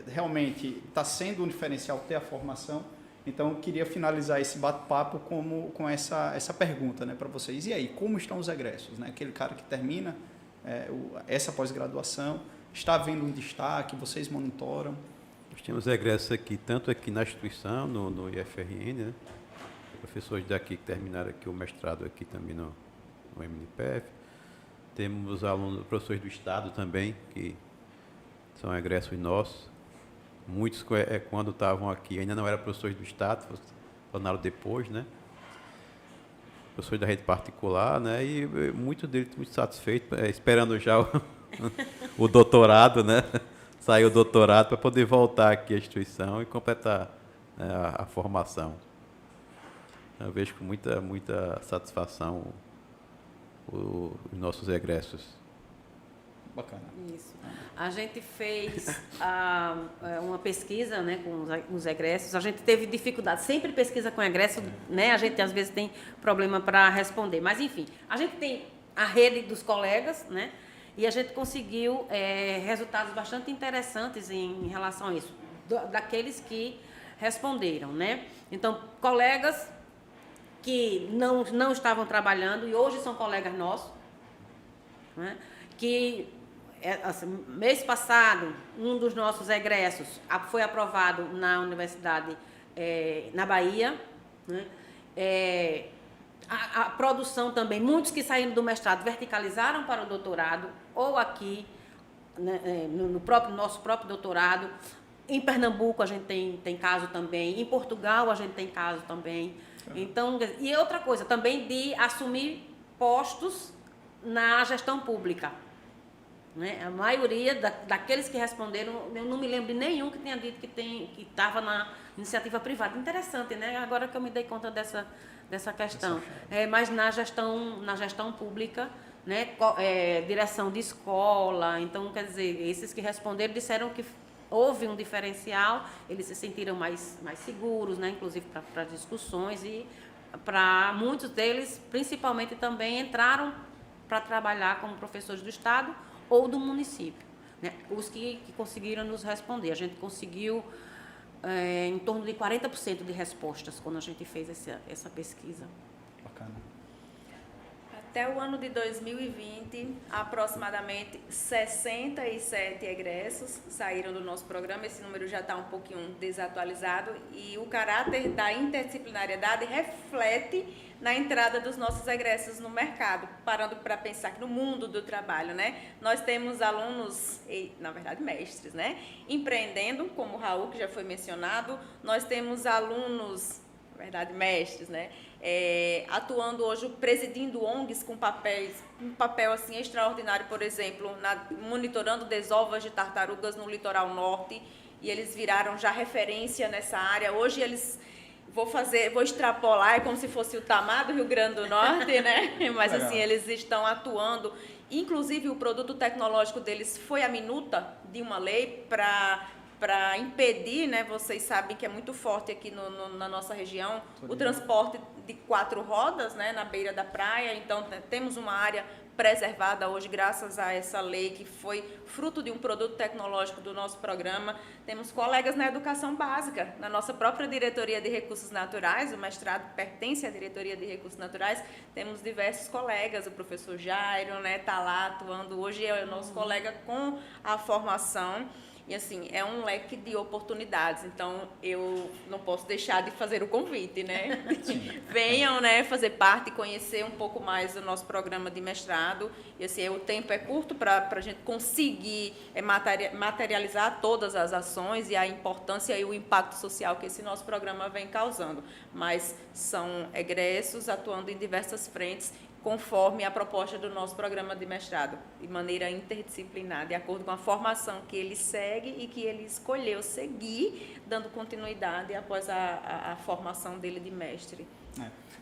realmente está sendo um diferencial ter a formação. Então, eu queria finalizar esse bate-papo com essa pergunta, né, para vocês. E aí, como estão os egressos? Né? Aquele cara que termina essa pós-graduação, está havendo um destaque, vocês monitoram? Nós temos egressos aqui, tanto aqui na instituição, no IFRN, né? Professores daqui que terminaram aqui o mestrado aqui também no MNPF. Temos alunos, professores do Estado também, que são egressos nossos. Muitos, quando estavam aqui, ainda não eram professores do Estado, tornaram depois, né? Professores da rede particular, né? E muitos deles muito satisfeitos, esperando já o doutorado, né? Sair o doutorado para poder voltar aqui à instituição e completar, né, a formação. Eu vejo com muita satisfação os nossos egressos. Bacana. Isso. A gente fez uma pesquisa, né, com os egressos. A gente teve dificuldade. Sempre pesquisa com egresso, né? A gente às vezes tem problema para responder. Mas, enfim, a gente tem a rede dos colegas, né? E a gente conseguiu resultados bastante interessantes em relação a isso, daqueles que responderam, né? Então, colegas que não estavam trabalhando e hoje são colegas nossos, né? Que assim, mês passado um dos nossos egressos foi aprovado na universidade na Bahia, né? A produção também, muitos que saíram do mestrado verticalizaram para o doutorado ou aqui, né, no nosso próprio doutorado. Em Pernambuco a gente tem caso também, em Portugal a gente tem caso também. Então, e outra coisa, também de assumir postos na gestão pública. Né? A maioria daqueles que responderam, eu não me lembro de nenhum que tenha dito que estava na iniciativa privada. Interessante, né? Agora que eu me dei conta dessa questão. Mas na gestão pública, né? Direção de escola. Então, quer dizer, esses que responderam disseram que houve um diferencial, eles se sentiram mais seguros, né? Inclusive para discussões, e para muitos deles, principalmente também, entraram para trabalhar como professores do Estado ou do município, né? Os que conseguiram nos responder. A gente conseguiu em torno de 40% de respostas quando a gente fez essa pesquisa. Bacana. Até o ano de 2020, aproximadamente 67 egressos saíram do nosso programa. Esse número já está um pouquinho desatualizado e o caráter da interdisciplinariedade reflete na entrada dos nossos egressos no mercado, parando para pensar que no mundo do trabalho, né? Nós temos alunos, na verdade mestres, né? Empreendendo, como o Raul, que já foi mencionado. Nós temos alunos, na verdade mestres, né? Atuando hoje, presidindo ONGs com um papel assim, extraordinário, por exemplo, monitorando desovas de tartarugas no litoral norte, e eles viraram já referência nessa área. Hoje eles... Vou extrapolar, é como se fosse o Tamar do Rio Grande do Norte, né? Mas assim, eles estão atuando. Inclusive, o produto tecnológico deles foi a minuta de uma lei para impedir, né? Vocês sabem que é muito forte aqui na nossa região o transporte de 4 rodas, né? Na beira da praia. Então, temos uma área preservada hoje, graças a essa lei, que foi fruto de um produto tecnológico do nosso programa. Temos colegas na educação básica, na nossa própria Diretoria de Recursos Naturais, o mestrado pertence à Diretoria de Recursos Naturais, temos diversos colegas, o professor Jairo, né, está lá atuando, hoje é o nosso colega com a formação. E assim, é um leque de oportunidades, então eu não posso deixar de fazer o convite, né? Venham, né, fazer parte e conhecer um pouco mais do nosso programa de mestrado. E assim, o tempo é curto para a gente conseguir materializar todas as ações e a importância e o impacto social que esse nosso programa vem causando. Mas são egressos atuando em diversas frentes, conforme a proposta do nosso programa de mestrado, de maneira interdisciplinar, de acordo com a formação que ele segue e que ele escolheu seguir, dando continuidade após a formação dele de mestre.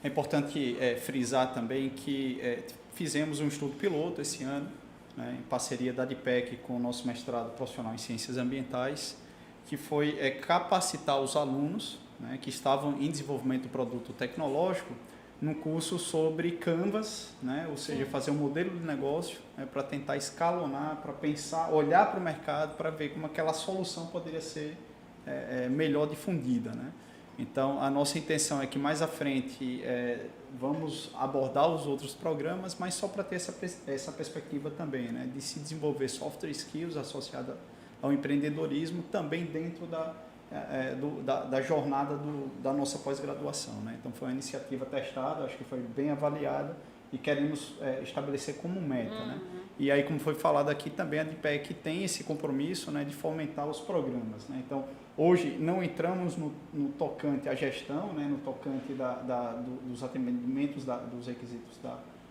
É importante frisar também que fizemos um estudo piloto esse ano, né, em parceria da DIPEC com o nosso mestrado profissional em Ciências Ambientais, que foi capacitar os alunos, né, que estavam em desenvolvimento do produto tecnológico, num curso sobre Canvas, né? Ou seja, fazer um modelo de negócio, né, para tentar escalonar, para pensar, olhar para o mercado, para ver como aquela solução poderia ser melhor difundida, né? Então, a nossa intenção é que mais à frente vamos abordar os outros programas, mas só para ter essa perspectiva também, né, de se desenvolver software skills associada ao empreendedorismo também dentro da jornada da nossa pós-graduação, né? Então foi uma iniciativa testada, acho que foi bem avaliada e queremos estabelecer como meta, né? E aí, como foi falado aqui também, a DIPEC tem esse compromisso, né, de fomentar os programas, né? Então hoje não entramos no tocante à gestão, né, no tocante dos atendimentos dos requisitos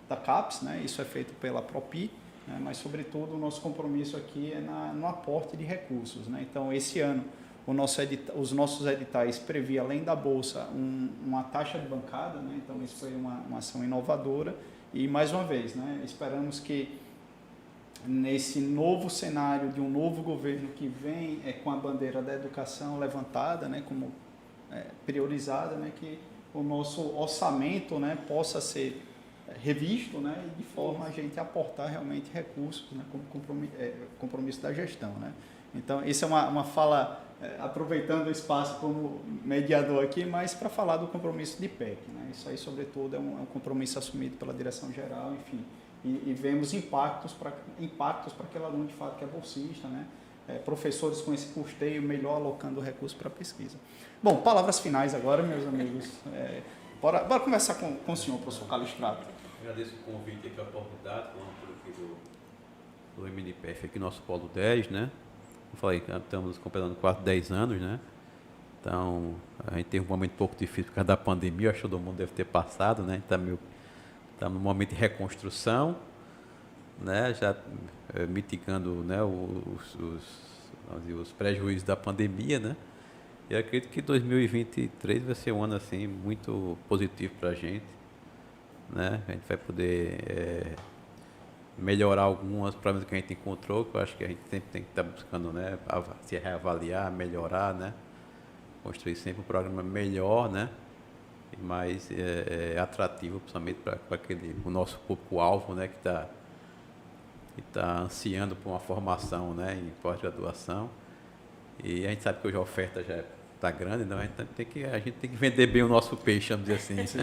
da CAPES, né? Isso é feito pela PROPI, né? Mas sobretudo o nosso compromisso aqui é no aporte de recursos, né? Então esse ano os nossos editais previam, além da bolsa, uma taxa de bancada, né? Então isso foi uma ação inovadora e, mais uma vez, né, esperamos que nesse novo cenário de um novo governo que vem com a bandeira da educação levantada, né, como priorizada, né, que o nosso orçamento, né, possa ser revisto, né, e de forma a gente aportar realmente recursos, né, como compromisso da gestão, né. Então, isso é uma fala, aproveitando o espaço como mediador aqui, mas para falar do compromisso de PEC, né. Isso aí, sobretudo, é um compromisso assumido pela direção geral, enfim, e vemos impactos para aquele aluno, de fato, que é bolsista, né, professores com esse custeio melhor alocando o recurso para a pesquisa. Bom, palavras finais agora, meus amigos. Bora conversar com o senhor, professor Calistrato. Agradeço o convite aqui, a oportunidade, do MNPF aqui, nosso Polo 10, né? Eu falei, estamos completando quase 10 anos, né? Então, a gente teve um momento um pouco difícil por causa da pandemia, acho que todo mundo deve ter passado, né? Está num momento de reconstrução, né? Já mitigando, né, os prejuízos da pandemia, né? E acredito que 2023 vai ser um ano assim, muito positivo para a gente, né? A gente vai poder melhorar alguns problemas que a gente encontrou, que eu acho que a gente sempre tem que estar buscando, né, se reavaliar, melhorar, né? Construir sempre um programa melhor, né? E mais atrativo, principalmente para o nosso público-alvo, né, que está ansiando por uma formação, né, em pós-graduação. E a gente sabe que hoje a oferta já está grande, então a gente tem que vender bem o nosso peixe, vamos dizer assim. Sim.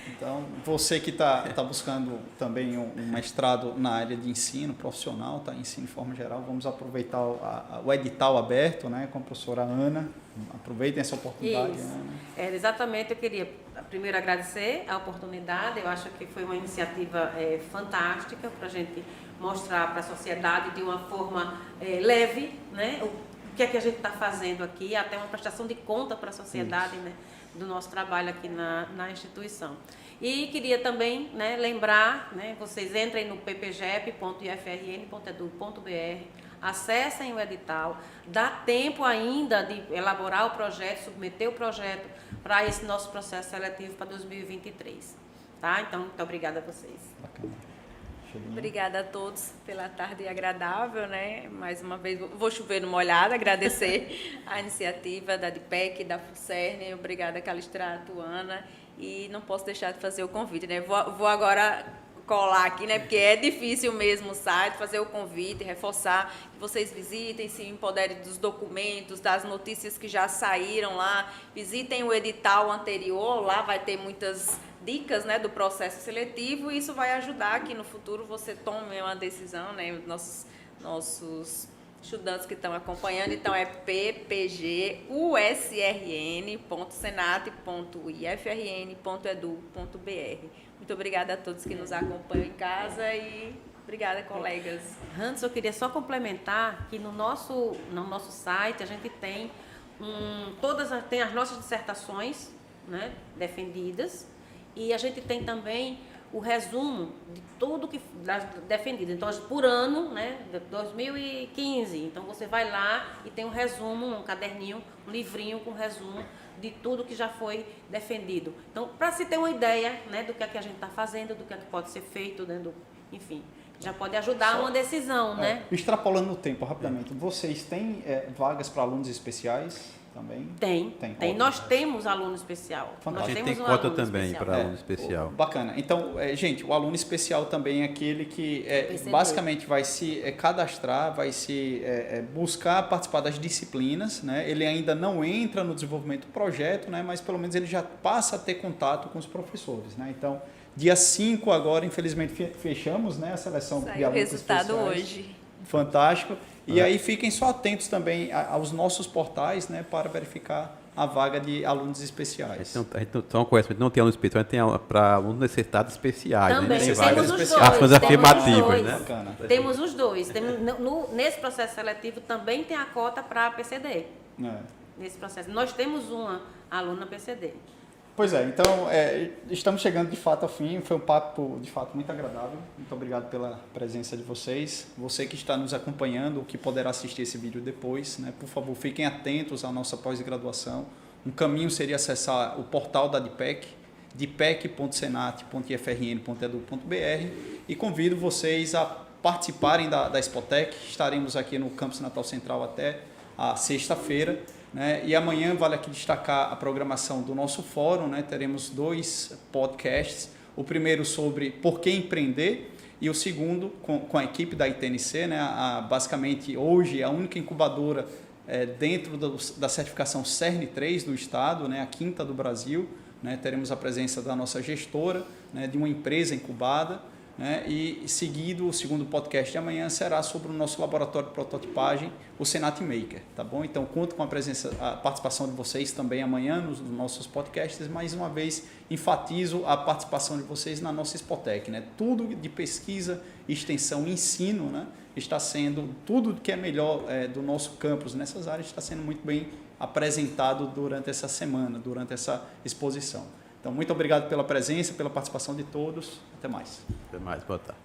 Então, você que está buscando também um mestrado na área de ensino profissional, tá? Ensino de forma geral, vamos aproveitar o edital aberto, né, com a professora Ana. Aproveitem essa oportunidade. Isso. Ana. Exatamente, eu queria primeiro agradecer a oportunidade. Eu acho que foi uma iniciativa fantástica para a gente mostrar para a sociedade de uma forma leve, né, o que é que a gente está fazendo aqui, até uma prestação de conta para a sociedade, né, do nosso trabalho aqui na instituição. E queria também, né, lembrar, né, vocês entrem no ppgep.ifrn.edu.br, acessem o edital, dá tempo ainda de elaborar o projeto, submeter o projeto para esse nosso processo seletivo para 2023. Tá? Então, muito obrigada a vocês. Bacana. Obrigada a todos pela tarde agradável, né? Mais uma vez, vou chover no molhado, agradecer a iniciativa da DIPEC, da FUCERN, obrigada Calistrato, Ana, e não posso deixar de fazer o convite, né? Vou agora colar aqui, né? Porque é difícil mesmo o site, fazer o convite, reforçar que vocês visitem, se empoderem dos documentos, das notícias que já saíram lá, visitem o edital anterior, lá vai ter muitas dicas, né, do processo seletivo, e isso vai ajudar que no futuro você tome uma decisão, né, nossos estudantes que estão acompanhando. Então, é ppgusrn.senat.ifrn.edu.br. Muito obrigada a todos que nos acompanham em casa e obrigada, colegas. Hans, eu queria só complementar que no nosso site a gente tem tem as nossas dissertações, né, defendidas, e a gente tem também o resumo de tudo que defendido. Então, por ano, né, 2015. Então, você vai lá e tem um resumo, um caderninho, um livrinho com resumo de tudo que já foi defendido. Então, para se ter uma ideia, né, do que é que a gente está fazendo, do que é que pode ser feito, né, enfim, já pode ajudar uma decisão, né? Extrapolando o tempo rapidamente, vocês têm vagas para alunos especiais também? Tem. Nós temos aluno especial. A Nós gente temos tem um cota aluno também especial. para aluno especial. Bacana. Então, gente, o aluno especial também é aquele que basicamente vai se cadastrar, vai se buscar participar das disciplinas, né? Ele ainda não entra no desenvolvimento do projeto, né? Mas pelo menos ele já passa a ter contato com os professores, né? Então, dia 5 agora, infelizmente, fechamos, né, a seleção de Saiu o alunos resultado especiais. hoje. Fantástico. E aí fiquem só atentos também aos nossos portais, né, para verificar a vaga de alunos especiais. A gente não conhece, não tem alunos especiais, tem para alunos necessitados especiais. Também, né? temos os dois. Ações afirmativas, né? Bacana. Temos os dois. Nesse processo seletivo também tem a cota para a PCD. Nesse processo. Nós temos uma aluna PCD. Pois é, então estamos chegando de fato ao fim. Foi um papo de fato muito agradável. Muito obrigado pela presença de vocês. Você que está nos acompanhando, que poderá assistir esse vídeo depois, né? Por favor, fiquem atentos à nossa pós-graduação. Um caminho seria acessar o portal da DPEC, dpec.senat.ifrn.edu.br, e convido vocês a participarem da Expotec. Estaremos aqui no Campus Natal Central até a sexta-feira. Né? E amanhã vale aqui destacar a programação do nosso fórum, né? Teremos 2 podcasts, o primeiro sobre por que empreender e o segundo com a equipe da ITNC, né? Basicamente hoje a única incubadora dentro da certificação CERN 3 do Estado, né? A 5ª do Brasil, né? Teremos a presença da nossa gestora, né? De uma empresa incubada, né? E seguido, o segundo podcast de amanhã será sobre o nosso laboratório de prototipagem, o Senat Maker, tá bom? Então, conto com a participação de vocês também amanhã nos nossos podcasts. Mais uma vez, enfatizo a participação de vocês na nossa Expotec, né? Tudo de pesquisa, extensão e ensino, né? Está sendo, tudo que é melhor do nosso campus nessas áreas está sendo muito bem apresentado durante essa semana, durante essa exposição. Então, muito obrigado pela presença, pela participação de todos. Até mais. Até mais. Boa tarde.